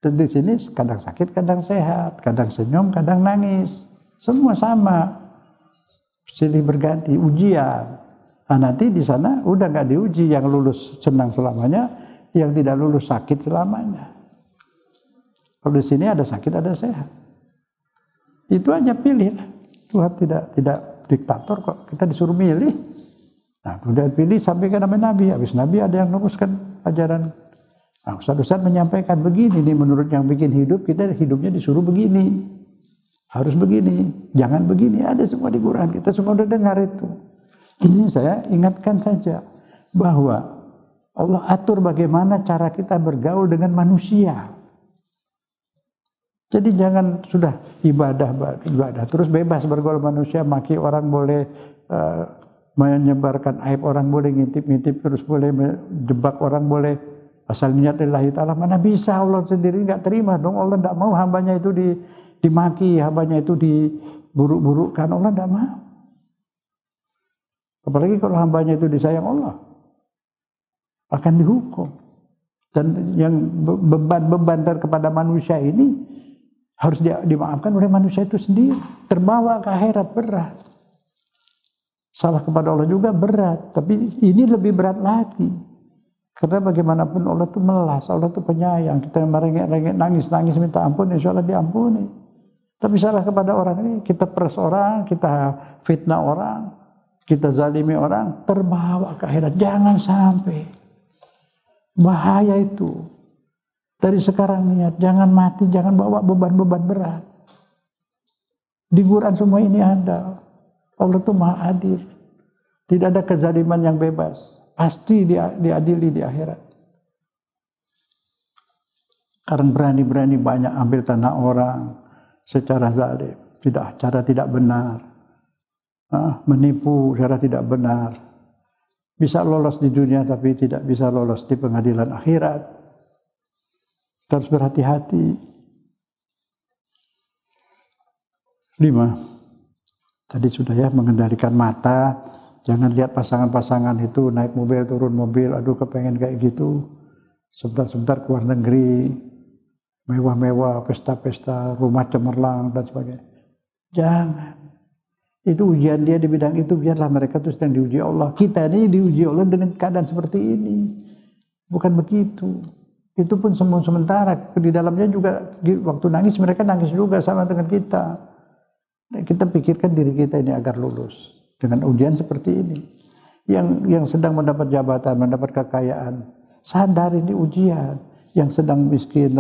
Dan di sini kadang sakit, kadang sehat, kadang senyum, kadang nangis. Semua sama. Silih berganti, ujian. Nah nanti di sana udah nggak diuji, yang lulus senang selamanya, yang tidak lulus sakit selamanya. Kalau di sini ada sakit, ada sehat. Itu aja pilih. Tuhan tidak diktator kok. Kita disuruh milih. Nah, udah pilih sampai ke Nabi. Habis Nabi ada yang meneruskan ajaran. Nah, Ustaz menyampaikan begini nih menurut yang bikin hidup, kita hidupnya disuruh begini. Harus begini, jangan begini. Ada semua di Quran. Kita semua udah dengar itu. Ini saya ingatkan saja bahwa Allah atur bagaimana cara kita bergaul dengan manusia. Jadi jangan sudah ibadah terus bebas bergaul manusia, maki orang boleh, menyebarkan aib orang boleh, ngintip terus boleh, menjebak orang boleh, asal niat lillahi ta'ala. Mana bisa, Allah sendiri nggak terima dong. Allah nggak mau hambanya itu dimaki, hambanya itu diburuk-burukkan. Allah nggak mau. Apalagi kalau hambanya itu disayang Allah, akan dihukum. Dan yang beban-beban kepada manusia ini harus dimaafkan oleh manusia itu sendiri. Terbawa ke akhirat berat. Salah kepada Allah juga berat. Tapi ini lebih berat lagi. Karena bagaimanapun Allah itu melas. Allah itu penyayang. Kita merengek-rengek, nangis-nangis minta ampun, insya Allah diampuni. Tapi salah kepada orang ini, kita peras orang, kita fitnah orang, kita zalimi orang, terbawa ke akhirat. Jangan sampai. Bahaya itu. Dari sekarang niat, jangan mati, jangan bawa beban-beban berat. Di Quran semua ini ada. Allah itu maha adil. Tidak ada kezaliman yang bebas. Pasti diadili di akhirat. Karena berani-berani banyak ambil tanah orang secara zalim. Cara tidak benar. Menipu secara tidak benar. Bisa lolos di dunia tapi tidak bisa lolos di pengadilan akhirat. Kita harus berhati-hati. 5. Tadi sudah ya, mengendalikan mata. Jangan lihat pasangan-pasangan itu naik mobil, turun mobil. Aduh kepengen kayak gitu. Sebentar-sebentar keluar negeri. Mewah-mewah, pesta-pesta, rumah cemerlang dan sebagainya. Jangan. Itu ujian dia di bidang itu. Biarlah mereka itu sedang diuji Allah. Kita ini diuji Allah dengan keadaan seperti ini. Bukan begitu. Itu pun sementara. Di dalamnya juga waktu nangis mereka nangis juga sama dengan kita. Kita pikirkan diri kita ini agar lulus dengan ujian seperti ini. Yang sedang mendapat jabatan, mendapat kekayaan, sadar ini ujian. Yang sedang miskin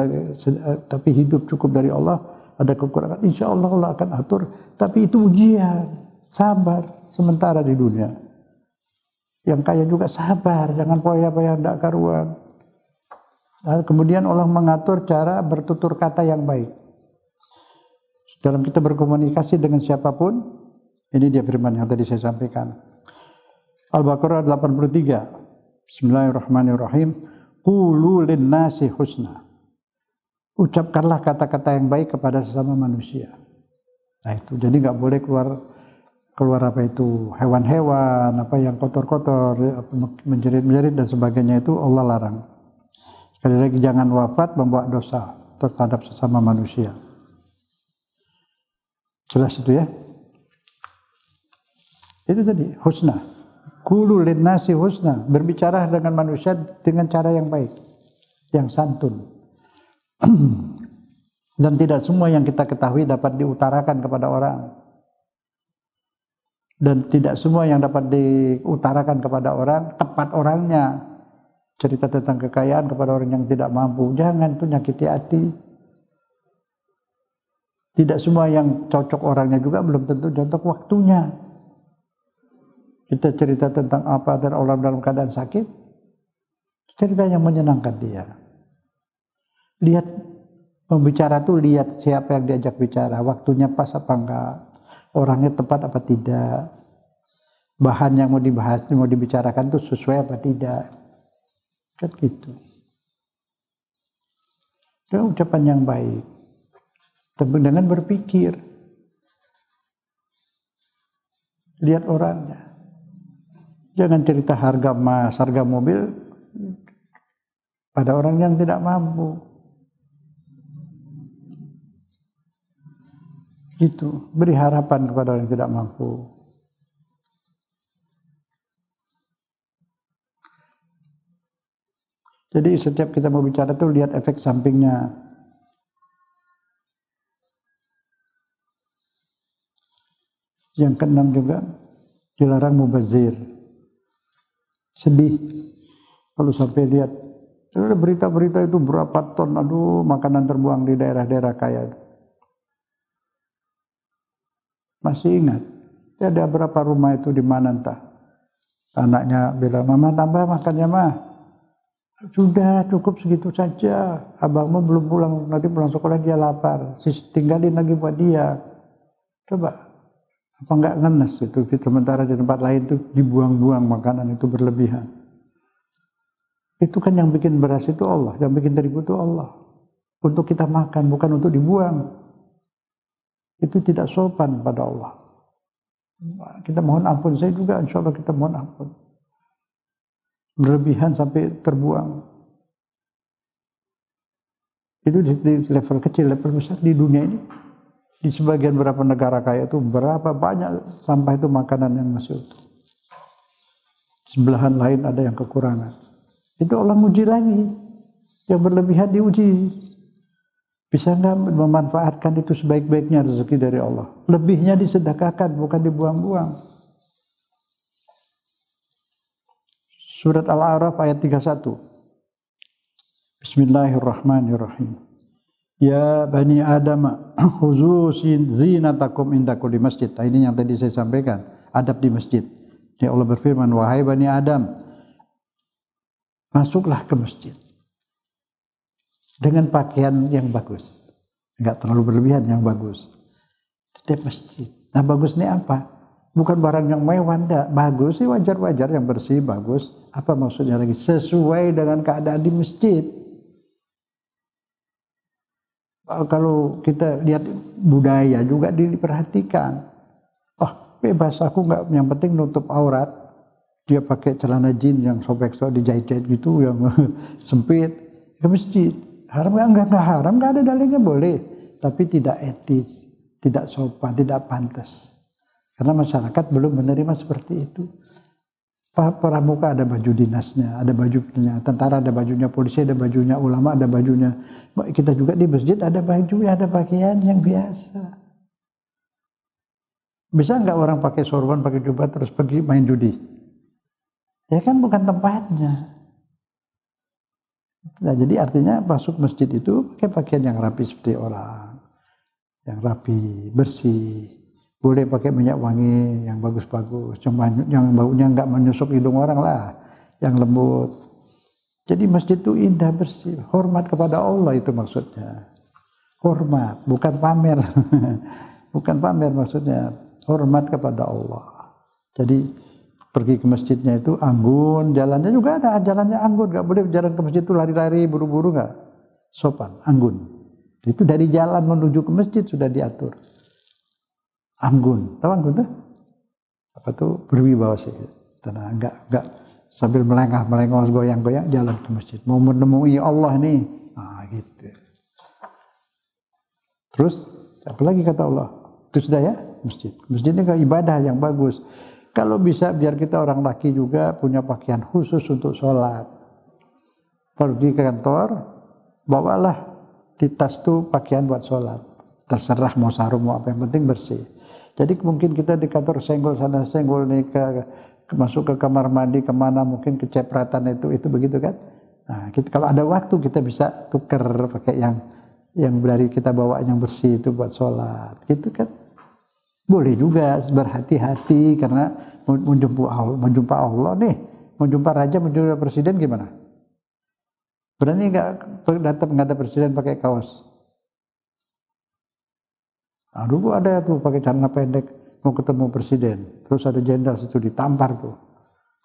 tapi hidup cukup dari Allah, ada kekurangan, insya Allah Allah akan atur. Tapi itu ujian. Sabar sementara di dunia. Yang kaya juga sabar, jangan poya-poya ndak karuan. Kemudian Allah mengatur cara bertutur kata yang baik. Dalam kita berkomunikasi dengan siapapun, ini dia firman yang tadi saya sampaikan. Al-Baqarah 83. Bismillahirrahmanirrahim. Qulu linnasi husna. Ucapkanlah kata-kata yang baik kepada sesama manusia. Nah itu, jadi nggak boleh keluar apa itu hewan-hewan, apa yang kotor-kotor, menjerit-menjerit dan sebagainya, itu Allah larang. Sekali lagi, jangan wafat membawa dosa terhadap sesama manusia. Jelas itu ya. Itu tadi husna. Qulu linnasi husna. Berbicara dengan manusia dengan cara yang baik, yang santun. Dan tidak semua yang kita ketahui dapat diutarakan kepada orang. Dan tidak semua yang dapat diutarakan kepada orang tepat orangnya. Cerita tentang kekayaan kepada orang yang tidak mampu, jangan, itu nyakiti hati. Tidak semua yang cocok orangnya juga belum tentu cocok waktunya. Kita cerita tentang apa dan orang dalam keadaan sakit, cerita yang menyenangkan dia. Lihat pembicara tuh, lihat siapa yang diajak bicara, waktunya pas apa enggak, orangnya tepat apa tidak, bahan yang mau dibahas, mau dibicarakan tuh sesuai apa tidak, kan gitu. Itu ucapan yang baik, tapi dengan berpikir, lihat orangnya. Jangan cerita harga emas, harga mobil pada orang yang tidak mampu. Gitu, beri harapan kepada orang yang tidak mampu. Jadi setiap kita mau bicara tuh lihat efek sampingnya. Yang keenam juga dilarang mubazir. Sedih kalau sampai lihat berita-berita itu berapa ton, aduh, makanan terbuang di daerah-daerah kaya. Masih ingat? Ada berapa rumah itu di mana entah. Anaknya bilang, mama tambah makannya mah. Sudah cukup segitu saja. Abangmu belum pulang, nanti pulang sekolah dia lapar. Tinggalin lagi buat dia. Coba, apa enggak ngenes itu? Sementara di tempat lain itu dibuang-buang makanan itu berlebihan. Itu kan yang bikin beras itu Allah, yang bikin terigu itu Allah. Untuk kita makan, bukan untuk dibuang. Itu tidak sopan pada Allah. Kita mohon ampun, saya juga insya Allah kita mohon ampun. Berlebihan sampai terbuang. Itu di level kecil, level besar di dunia ini. Di sebagian beberapa negara kaya itu berapa banyak sampah itu makanan yang masuk. Sebelahan lain ada yang kekurangan. Itu Allah uji lagi. Yang berlebihan diuji. Bisa nggak memanfaatkan itu sebaik-baiknya rezeki dari Allah. Lebihnya disedekahkan, bukan dibuang-buang. Surat Al-A'raf ayat 31. Bismillahirrahmanirrahim. Ya Bani Adam, khuzu zinatakum inda kulli masjid. Ini yang tadi saya sampaikan, adab di masjid. Ya Allah berfirman, wahai Bani Adam, masuklah ke masjid dengan pakaian yang bagus, enggak terlalu berlebihan, yang bagus. Setiap masjid. Nah, bagus ini apa? Bukan barang yang mewah, enggak. Bagus sih wajar-wajar, yang bersih, bagus. Apa maksudnya lagi? Sesuai dengan keadaan di masjid. Kalau kita lihat budaya juga diperhatikan. Oh, bebas, aku enggak, yang penting nutup aurat. Dia pakai celana jeans yang sobek-sobek, dijahit-jahit gitu, yang sempit, ke masjid. Haram enggak haram, enggak ada dalilnya, boleh. Tapi tidak etis, tidak sopan, tidak pantas. Karena masyarakat belum menerima seperti itu. Pramuka ada baju dinasnya, ada bajunya tentara, ada bajunya polisi, ada bajunya ulama, ada bajunya. Kita juga di masjid ada baju, ada pakaian yang biasa. Bisa nggak orang pakai sorban, pakai jubah terus pergi main judi? Ya kan bukan tempatnya. Nah, jadi artinya masuk masjid itu pakai pakaian yang rapi seperti orang, yang rapi, bersih. Boleh pakai minyak wangi yang bagus-bagus, yang baunya nggak menusuk hidung orang lah, yang lembut. Jadi masjid itu indah, bersih, hormat kepada Allah itu maksudnya. Hormat, bukan pamer. Bukan pamer maksudnya, hormat kepada Allah. Jadi pergi ke masjidnya itu anggun, jalannya juga ada jalannya anggun, nggak boleh jalan ke masjid itu lari-lari, buru-buru, nggak. Sopan, anggun. Itu dari jalan menuju ke masjid sudah diatur. Anggun, tahu anggun tuh? Apa tuh, berwibawa sih, tenang, enggak sambil melengah-melengos, goyang-goyang jalan ke masjid. Mau menemui Allah nih, nah gitu. Terus, apalagi kata Allah? Itu sudah ya, masjid. Masjid ini kan ibadah yang bagus. Kalau bisa biar kita orang laki juga punya pakaian khusus untuk sholat. Pergi ke kantor, bawalah di tas tuh pakaian buat sholat. Terserah mau sarung mau apa, yang penting bersih. Jadi mungkin kita di kantor senggol sana senggol nih, masuk ke kamar mandi kemana mungkin kecepratan itu begitu kan. Nah, kalau ada waktu kita bisa tuker pakai yang dari kita bawa yang bersih itu buat sholat, gitu kan. Boleh juga, berhati-hati karena menjumpa Allah nih, menjumpa raja, menjumpa presiden gimana? Berani nggak datang menghadap presiden pakai kaos? Nah, dulu ada tuh pakai celana pendek mau ketemu presiden, terus ada jenderal situ ditampar tuh.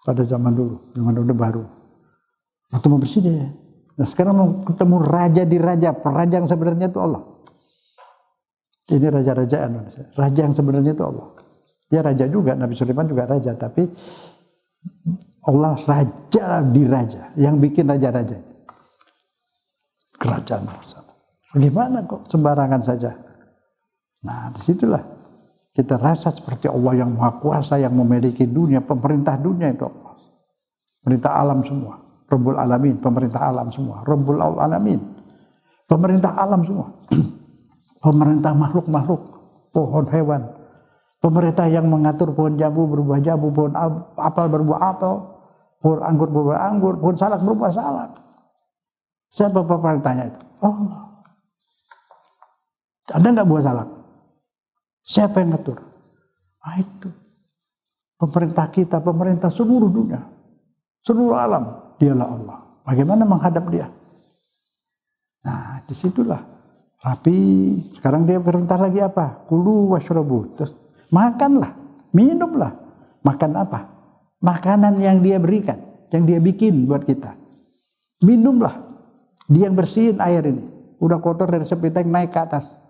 Pada zaman dulu, zaman Orde Baru, ketemu presiden. Nah sekarang mau ketemu raja di raja, raja yang sebenarnya itu Allah. Ini raja-raja Indonesia. Raja yang sebenarnya itu Allah. Ya raja juga, Nabi Sulaiman juga raja, tapi Allah raja di raja, yang bikin raja-raja. Kerajaan bersama. Gimana kok sembarangan saja? Nah disitulah kita rasa seperti Allah yang maha kuasa, yang memiliki dunia, pemerintah dunia itu Allah. Pemerintah alam semua. Rabbul Alamin, pemerintah alam semua. Rabbul Alamin, pemerintah alam semua. Pemerintah makhluk-makhluk, pohon hewan. Pemerintah yang mengatur pohon jambu berbuah jambu, pohon apel berbuah apel, pohon anggur berbuah anggur, pohon salak berbuah salak. Siapa pemerintahnya itu? Allah. Ada nggak buah salak? Siapa yang ngatur? Nah itu. Pemerintah kita, pemerintah seluruh dunia, seluruh alam, dialah Allah. Bagaimana menghadap dia? Nah disitulah rapi. Sekarang dia perintah lagi apa? Kulu washrabu. Terus makanlah, minumlah. Makan apa? Makanan yang dia berikan, yang dia bikin buat kita. Minumlah. Dia yang bersihin air ini. Udah kotor dari sepiteng naik ke atas.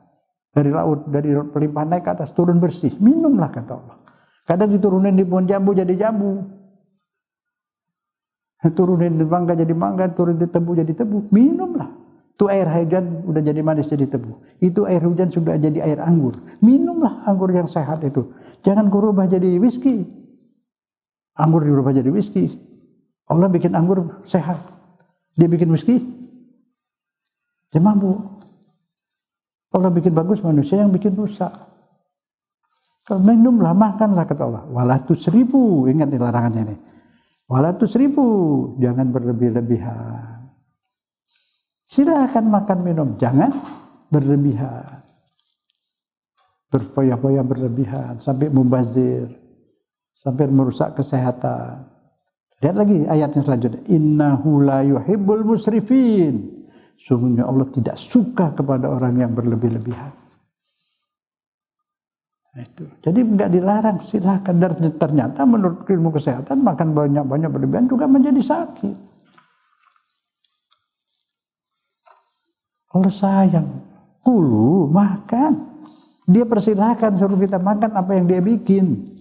Dari laut, dari pelimpahan naik ke atas, turun bersih. Minumlah kata Allah. Kadang diturunin di pohon jambu jadi jambu. Turunin di mangga jadi mangga, turun di tebu jadi tebu. Minumlah. Itu air hujan udah jadi manis jadi tebu. Itu air hujan sudah jadi air anggur. Minumlah anggur yang sehat itu. Jangan kau rubah jadi whisky. Anggur dirubah jadi whisky. Allah bikin anggur sehat. Dia bikin whisky. Dia mabuk. Allah bikin bagus, manusia yang bikin rusak. Kalau minumlah, makanlah kata Allah. Wala tusrifu, ingat nih larangannya nih. Wala tusrifu, jangan berlebih-lebihan. Silakan makan minum, jangan berlebihan. Berfoya-foya berlebihan sampai mubazir, sampai merusak kesehatan. Lihat lagi ayatnya selanjutnya. Innahu la yuhibbul musrifin. Sungguhnya Allah tidak suka kepada orang yang berlebih-lebihan. Nah, itu. Jadi nggak dilarang, silakan. Dan ternyata menurut ilmu kesehatan makan banyak-banyak berlebihan juga menjadi sakit. Allah sayang, kulu makan. Dia persilahkan suruh kita makan apa yang dia bikin.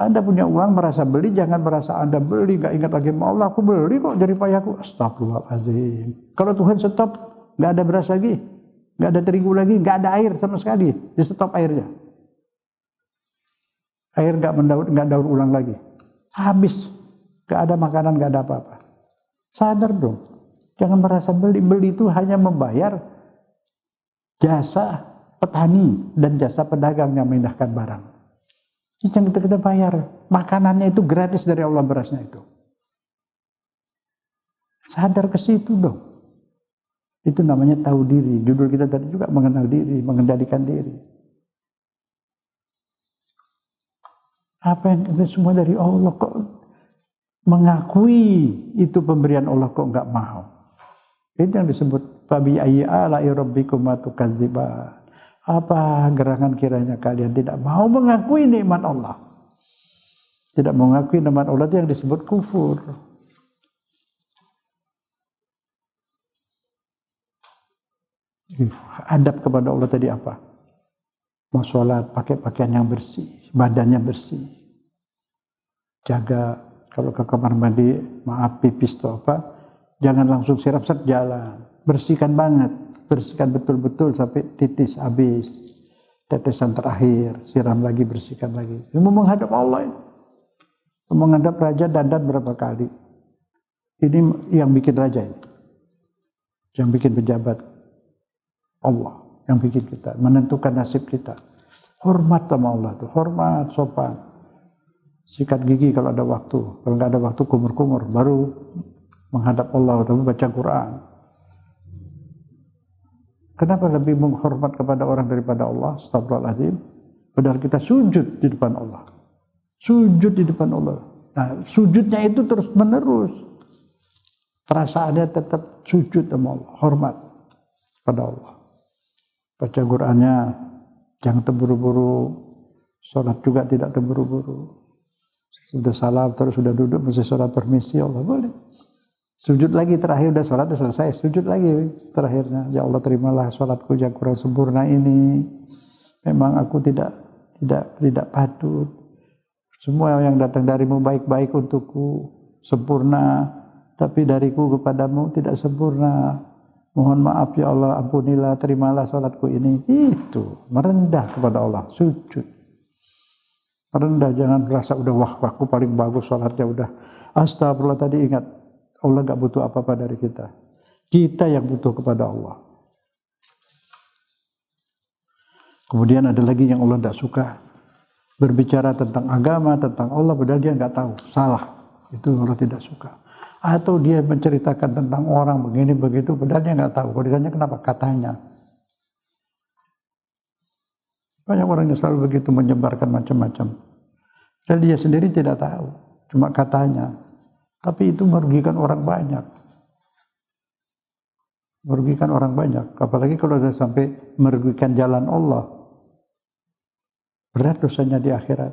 Anda punya uang merasa beli, jangan merasa Anda beli, gak ingat lagi mau Allah, aku beli kok jadi payahku. Astagfirullahaladzim. Kalau Tuhan stop, gak ada beras lagi, gak ada terigu lagi, gak ada air sama sekali, di stop airnya. Air gak daur ulang lagi. Habis, gak ada makanan, gak ada apa-apa. Sadar dong, jangan merasa beli. Beli itu hanya membayar jasa petani dan jasa pedagang yang memindahkan barang. Yang kita bayar, makanannya itu gratis dari Allah, berasnya itu. Sadar ke situ dong. Itu namanya tahu diri. Judul kita tadi juga mengenal diri, mengendalikan diri. Apa yang itu semua dari Allah, kok mengakui itu pemberian Allah kok nggak mau? Itu yang disebut fabi ayyi ala'i rabbikuma tukadziban. Apa gerangan kiranya kalian tidak mau mengakui nikmat Allah? Tidak mengakui nikmat Allah itu yang disebut kufur. Adab kepada Allah tadi apa? Mau sholat pakai pakaian yang bersih, badannya bersih. Jaga kalau ke kamar mandi, maaf pipis atau apa, jangan langsung siram set jalan. Bersihkan banget. Bersihkan betul-betul sampai titis habis, tetesan terakhir, siram lagi, bersihkan lagi. Ini mau menghadap Allah ini. Mau menghadap raja dandan berapa kali. Ini yang bikin raja ini. Yang bikin pejabat. Allah yang bikin kita, menentukan nasib kita. Hormat sama Allah tuh, hormat, sopan. Sikat gigi kalau ada waktu. Kalau nggak ada waktu kumur-kumur, baru menghadap Allah atau baca Quran. Kenapa lebih menghormat kepada orang daripada Allah? Astagfirullahaladzim. Padahal kita sujud di depan Allah. Sujud di depan Allah. Nah, sujudnya itu terus menerus. perasaannya tetap sujud sama Allah, hormat pada Allah. Baca Qur'annya jangan terburu-buru, sholat juga tidak terburu-buru. Sudah salam terus sudah duduk masih sholat permisi, Allah boleh. Sujud lagi terakhir, udah sholat udah selesai, sujud lagi terakhirnya, ya Allah terimalah sholatku yang kurang sempurna ini. Memang aku tidak patut. Semua yang datang darimu baik-baik untukku, sempurna, tapi dariku kepadamu tidak sempurna. Mohon maaf ya Allah, ampunilah, terimalah sholatku ini. Itu merendah kepada Allah, sujud. Merendah, jangan merasa udah wah aku paling bagus sholatnya udah. Astagfirullah, tadi ingat Allah gak butuh apa-apa dari kita. Kita yang butuh kepada Allah. Kemudian ada lagi yang Allah tidak suka. Berbicara tentang agama, tentang Allah, padahal dia nggak tahu. Salah. Itu Allah tidak suka. Atau dia menceritakan tentang orang begini, begitu, padahal dia nggak tahu. Kalau ditanya kenapa? Katanya. Banyak orang yang selalu begitu menyebarkan macam-macam. Dan dia sendiri tidak tahu. Cuma katanya. Tapi itu merugikan orang banyak. Merugikan orang banyak. Apalagi kalau sudah sampai merugikan jalan Allah. Berat dosanya di akhirat.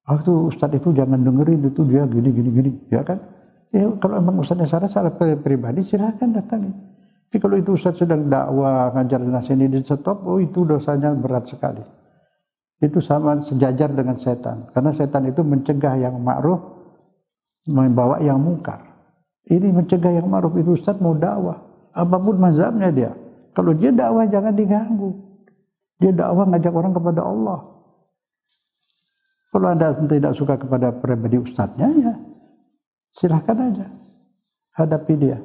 Waktu Ustadz itu jangan dengerin itu dia gini. Ya kan? Ya, kalau emang Ustadznya salah pribadi silahkan datangi. Tapi kalau itu Ustadz sedang dakwah, ngajar nasihat ini di stop, oh itu dosanya berat sekali. Itu sama sejajar dengan setan. Karena setan itu mencegah yang ma'ruf, membawa yang mungkar. Ini mencegah yang ma'ruf, itu Ustadz mau dakwah. Apapun mazhabnya dia. Kalau dia dakwah jangan diganggu. Dia dakwah ngajak orang kepada Allah. Kalau Anda tidak suka kepada pribadi Ustadznya, ya silahkan aja. Hadapi dia.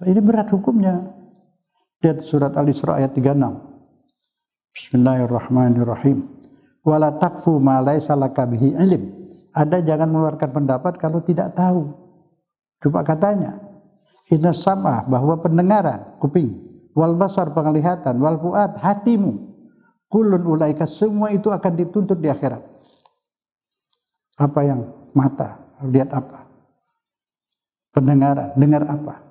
Ini berat hukumnya. Lihat surat Al-Isra ayat 36. Bismillahirrahmanirrahim. Wala taqfu ma laisa laka bihi ilm. Anda jangan mengeluarkan pendapat kalau tidak tahu. Coba katanya, inna sam'ah, bahwa pendengaran, kuping, wal basar, penglihatan, wal fuad, hatimu, kullun ulaika, semua itu akan dituntut di akhirat. Apa yang mata, lihat apa? Pendengaran, dengar apa?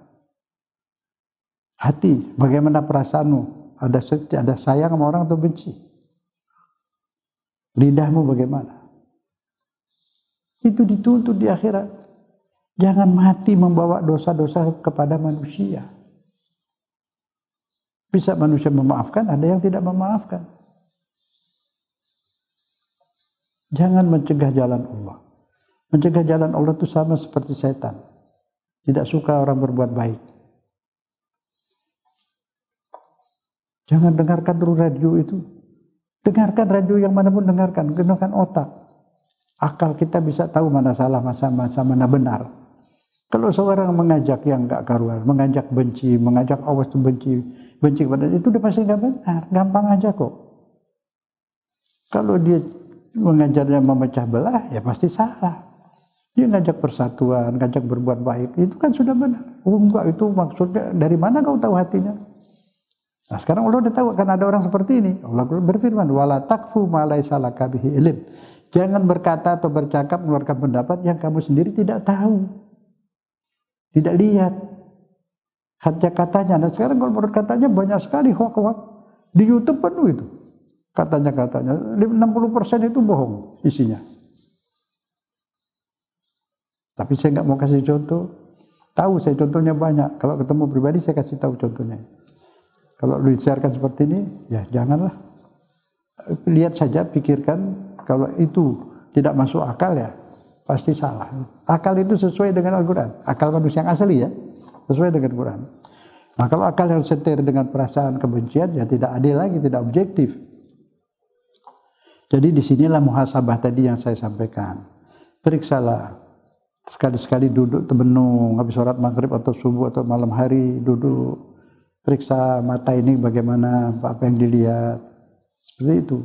Hati, bagaimana perasaanmu? Ada sayang sama orang atau benci? Lidahmu bagaimana? Itu dituntut di akhirat. Jangan mati membawa dosa-dosa kepada manusia. Bisa manusia memaafkan, ada yang tidak memaafkan. Jangan mencegah jalan Allah. Mencegah jalan Allah itu sama seperti setan. Tidak suka orang berbuat baik. Jangan dengarkan dulu radio itu. Dengarkan radio yang manapun dengarkan. Gunakan otak. Akal kita bisa tahu mana salah, mana benar. Kalau seorang mengajak yang enggak karuan, mengajak benci, mengajak awas itu benci kepada itu udah pasti enggak benar. Gampang aja kok. Kalau dia mengajarnya memecah belah, ya pasti salah. Dia ngajak persatuan, ngajak berbuat baik, itu kan sudah benar. Oh enggak, itu maksudnya dari mana kau tahu hatinya? Nah sekarang Allah udah tahu kan ada orang seperti ini. Allah berfirman, wala taqfu ma laisa laka bihi ilm. Jangan berkata atau bercakap mengeluarkan pendapat yang kamu sendiri tidak tahu. Tidak lihat. Katanya. Nah sekarang kalau menurut katanya banyak sekali hoak-hoak. Di YouTube penuh itu. Katanya. 60% itu bohong isinya. Tapi saya nggak mau kasih contoh. Tahu saya contohnya banyak. Kalau ketemu pribadi saya kasih tahu contohnya. Kalau disiarkan seperti ini, ya janganlah. Lihat saja, pikirkan. Kalau itu tidak masuk akal ya pasti salah. Akal itu sesuai dengan Al-Quran. Akal manusia yang asli ya, sesuai dengan Al-Quran. Nah kalau akal yang setir dengan perasaan kebencian ya tidak adil lagi, tidak objektif. Jadi disinilah muhasabah tadi yang saya sampaikan. Periksalah. Sekali-sekali duduk tebenung, habis sholat maghrib atau subuh atau malam hari duduk. Periksa mata ini bagaimana, apa yang dilihat. Seperti itu.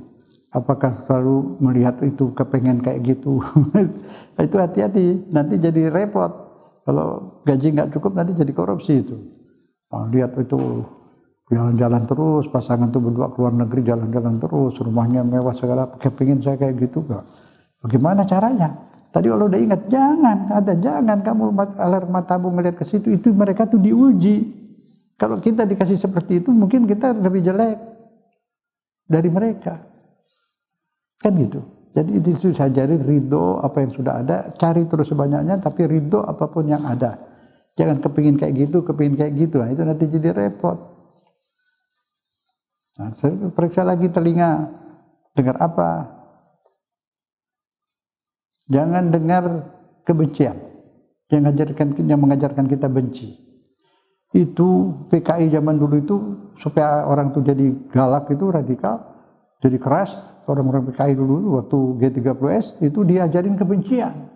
Apakah selalu melihat itu kepengen kayak gitu? Itu hati-hati, nanti jadi repot. Kalau gaji nggak cukup nanti jadi korupsi itu. Nah, lihat itu jalan-jalan terus, pasangan itu berdua keluar negeri jalan-jalan terus, rumahnya mewah segala, kepengen saya kayak gitu nggak? Bagaimana caranya? Tadi Allah udah ingat, jangan kamu alarm matamu melihat ke situ. Itu mereka tuh diuji. Kalau kita dikasih seperti itu, mungkin kita lebih jelek dari mereka. Kan gitu. Jadi itu saya ajarin ridho apa yang sudah ada, cari terus sebanyaknya, tapi ridho apapun yang ada. Jangan kepingin kayak gitu. Nah, itu nanti jadi repot. Nah, saya periksa lagi telinga, dengar apa? Jangan dengar kebencian yang mengajarkan kita benci. Itu PKI zaman dulu itu supaya orang tuh jadi galak, itu radikal, jadi keras. Orang-orang PKI dulu waktu G30S itu diajarin kebencian.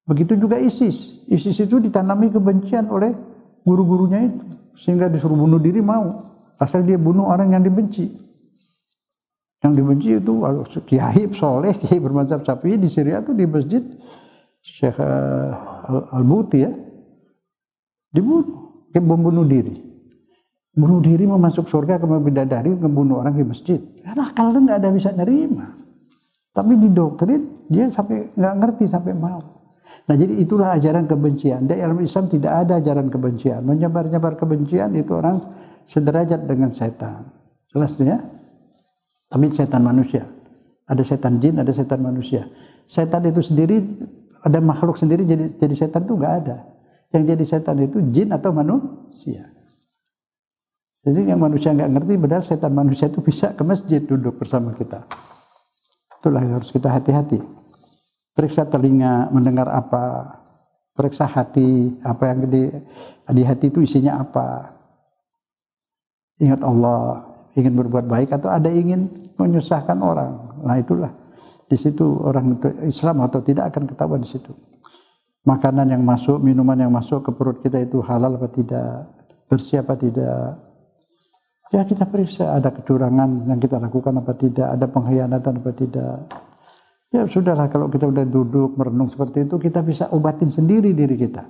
Begitu juga ISIS. ISIS itu ditanami kebencian oleh guru-gurunya itu, sehingga disuruh bunuh diri mau, asal dia bunuh orang yang dibenci. Yang dibenci itu kiai soleh, kiai bermadzhab Syafi'i di Syria tuh di masjid Syekh Al-Buti ya, dibunuh, membunuh diri. Bunuh diri mau masuk surga, kemudian bidadari membunuh orang di masjid. Karena kalau nggak ada bisa nerima. Tapi di doktrin dia sampai nggak ngerti sampai mau. Nah jadi itulah ajaran kebencian. Di dalam Islam tidak ada ajaran kebencian. Menyebar-nyebar kebencian itu orang sederajat dengan setan. Jelas ya? Tapi setan manusia. Ada setan jin, ada setan manusia. Setan itu sendiri, ada makhluk sendiri jadi setan itu nggak ada. Yang jadi setan itu jin atau manusia. Jadi yang manusia nggak ngerti, padahal setan manusia itu bisa ke masjid duduk bersama kita. Itulah yang harus kita hati-hati. Periksa telinga, mendengar apa. Periksa hati, apa yang di hati itu isinya apa. Ingat Allah, ingin berbuat baik, atau ada ingin menyusahkan orang. Nah itulah, di situ orang itu Islam atau tidak akan ketahuan di situ. Makanan yang masuk, minuman yang masuk ke perut kita itu halal apa tidak, bersih apa tidak. Ya kita periksa, ada kecurangan yang kita lakukan apa tidak, ada pengkhianatan apa tidak. Ya sudahlah, kalau kita udah duduk merenung seperti itu, kita bisa obatin sendiri diri kita.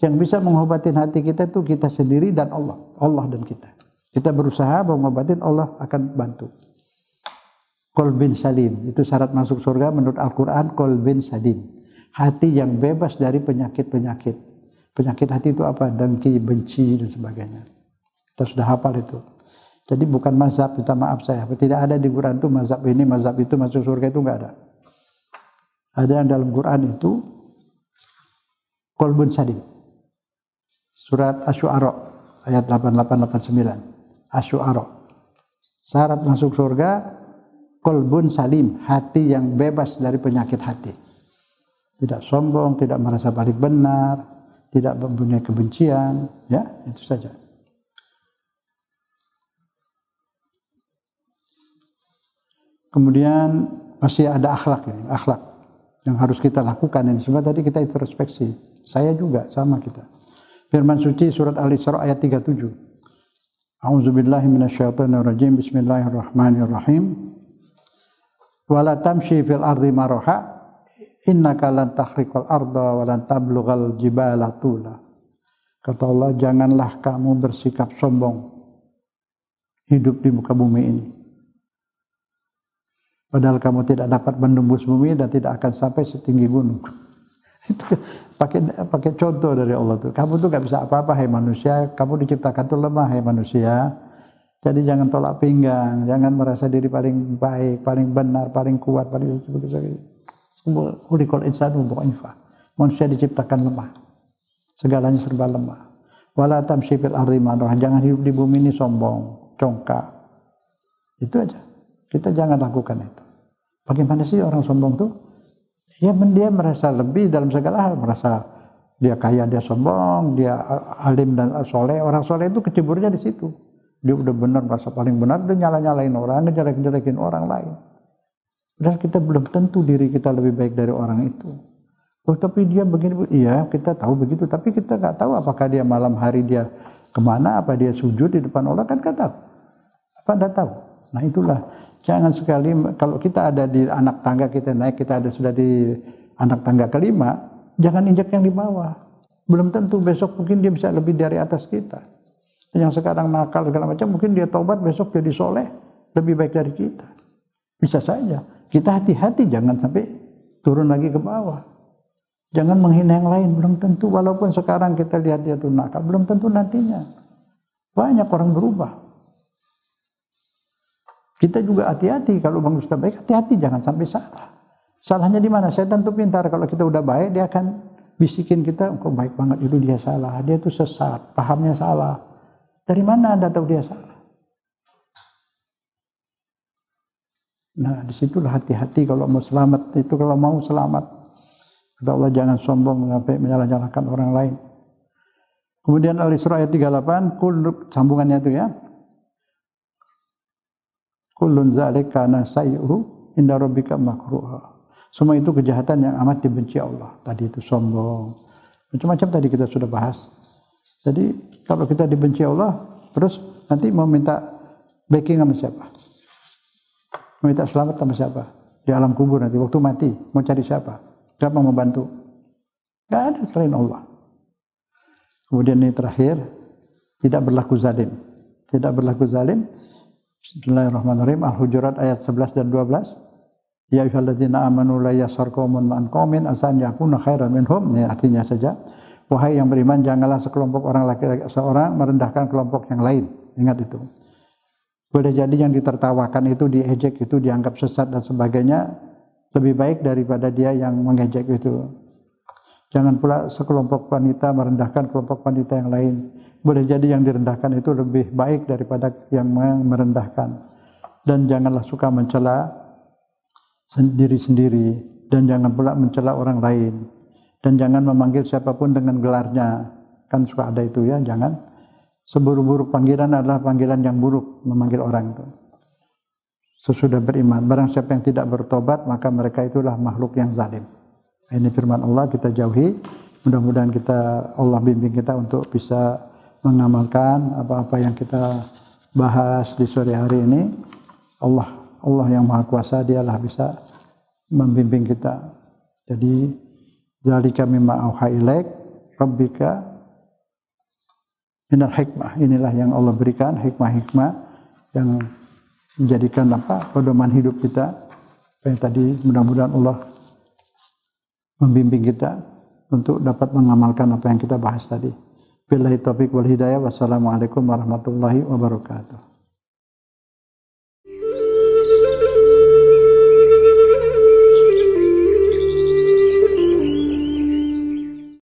Yang bisa mengobatin hati kita itu kita sendiri dan Allah dan kita. Kita berusaha mengobatin, Allah akan bantu. Qalbin salim, itu syarat masuk surga menurut Al-Quran. Qalbin salim, hati yang bebas dari penyakit-penyakit. Penyakit hati itu apa? Dengki, benci dan sebagainya. Kita sudah hafal itu. Jadi bukan mazhab, minta maaf saya, tidak ada di Quran itu mazhab ini, mazhab itu masuk surga, itu enggak ada. Ada yang dalam Quran itu qalbun salim. Surat Asy-Syu'ara ayat 88-89. Asy-Syu'ara. Syarat masuk surga qalbun salim, hati yang bebas dari penyakit hati. Tidak sombong, tidak merasa paling benar, tidak mempunyai kebencian, ya, itu saja. Kemudian masih ada akhlak yang harus kita lakukan. Ini semua tadi kita introspeksi. Saya juga sama kita. Firman suci surat Al-Isra ayat 37. A'udzubillahi minasyaitonirrajim. Bismillahirrahmanirrahim. Wala tamshi fil ardi maraha innaka lan takhriqal arda wa lan tablughal jibala tula. Kata Allah, janganlah kamu bersikap sombong hidup di muka bumi ini. Padahal kamu tidak dapat menembus bumi dan tidak akan sampai setinggi gunung. Itu pakai contoh dari Allah tuh. Kamu tuh gak bisa apa-apa, hai manusia. Kamu diciptakan tuh lemah, hai manusia. Jadi jangan tolak pinggang, jangan merasa diri paling baik, paling benar, paling kuat, paling sebagainya. Khuliqal insanu dha'ifa. Manusia diciptakan lemah. Segalanya serba lemah. Wala tamshi fil ardi marah. Jangan hidup di bumi ini sombong, congkak. Itu aja. Kita jangan lakukan itu. Bagaimana sih orang sombong tuh? Ya dia merasa lebih dalam segala hal, merasa dia kaya, dia sombong, dia alim dan soleh. Orang soleh itu keciburnya di situ. Dia udah benar, merasa paling benar, dia nyala-nyalain orang, ngejelek-jelekin orang lain. Padahal kita belum tentu diri kita lebih baik dari orang itu. Oh tapi dia begini, iya kita tahu begitu, tapi kita nggak tahu apakah dia malam hari dia kemana, apa dia sujud di depan Allah, kan nggak tahu. Apa nggak tahu? Nah itulah, jangan sekali kalau kita ada di anak tangga kita naik, kita ada sudah di anak tangga kelima, jangan injak yang di bawah. Belum tentu besok mungkin dia bisa lebih dari atas kita. Yang sekarang nakal segala macam, mungkin dia taubat besok jadi soleh, lebih baik dari kita. Bisa saja. Kita hati-hati jangan sampai turun lagi ke bawah. Jangan menghina yang lain, belum tentu walaupun sekarang kita lihat dia tuh nakal, belum tentu nantinya. Banyak orang berubah. Kita juga hati-hati kalau Bang Ustaz baik, hati-hati jangan sampai salah. Salahnya di mana? Setan tuh pintar, kalau kita udah baik dia akan bisikin kita, kok baik banget itu dia salah, dia tuh sesat, pahamnya salah. Dari mana Anda tahu dia salah? Nah, disitulah hati-hati kalau mau selamat, itu kalau mau selamat. Kata Allah jangan sombong sampai menyalah-nyalahkan orang lain. Kemudian Al-Isra ayat 38, sambungannya itu ya. Kullun zalika nasayuhu inda rabbika makruha. Semua itu kejahatan yang amat dibenci Allah. Tadi itu sombong. Macam-macam tadi kita sudah bahas. Jadi kalau kita dibenci Allah, terus nanti mau minta backing sama siapa? Mau minta selamat sama siapa? Di alam kubur nanti, waktu mati, mau cari siapa? Siapa mau bantu? Gak ada selain Allah. Kemudian ini terakhir, tidak berlaku zalim. Tidak berlaku zalim. Bismillahirrahmanirrahim. Al-Hujurat ayat 11 dan 12. Ya ayyuhalladzina amanu la yaskhar qaumun ma'an qaumin asan yakuna khairan minhum. Ini artinya saja. Wahai yang beriman, janganlah sekelompok orang laki-laki seorang merendahkan kelompok yang lain. Ingat itu. Boleh jadi yang ditertawakan itu, diejek itu, dianggap sesat dan sebagainya, lebih baik daripada dia yang mengejek itu. Jangan pula sekelompok wanita merendahkan kelompok wanita yang lain. Boleh jadi yang direndahkan itu lebih baik daripada yang merendahkan. Dan janganlah suka mencela diri sendiri, dan jangan pula mencela orang lain, dan jangan memanggil siapapun dengan gelarnya. Kan suka ada itu ya, jangan. Seburuk-buruk panggilan adalah panggilan yang buruk, memanggil orang itu sesudah beriman. Barang siapa yang tidak bertobat, maka mereka itulah makhluk yang zalim. Ini firman Allah, kita jauhi. Mudah-mudahan Allah bimbing kita untuk bisa mengamalkan apa-apa yang kita bahas di sore hari ini. Allah yang Maha Kuasa, dialah bisa membimbing kita. Jadi zalika mimma auha ilaik rabbika minal hikmah. Inilah yang Allah berikan, hikmah-hikmah yang menjadikan pedoman hidup kita. Yang tadi mudah-mudahan Allah membimbing kita untuk dapat mengamalkan apa yang kita bahas tadi. Billahi taufiq wal hidayah. Wassalamualaikum warahmatullahi wabarakatuh.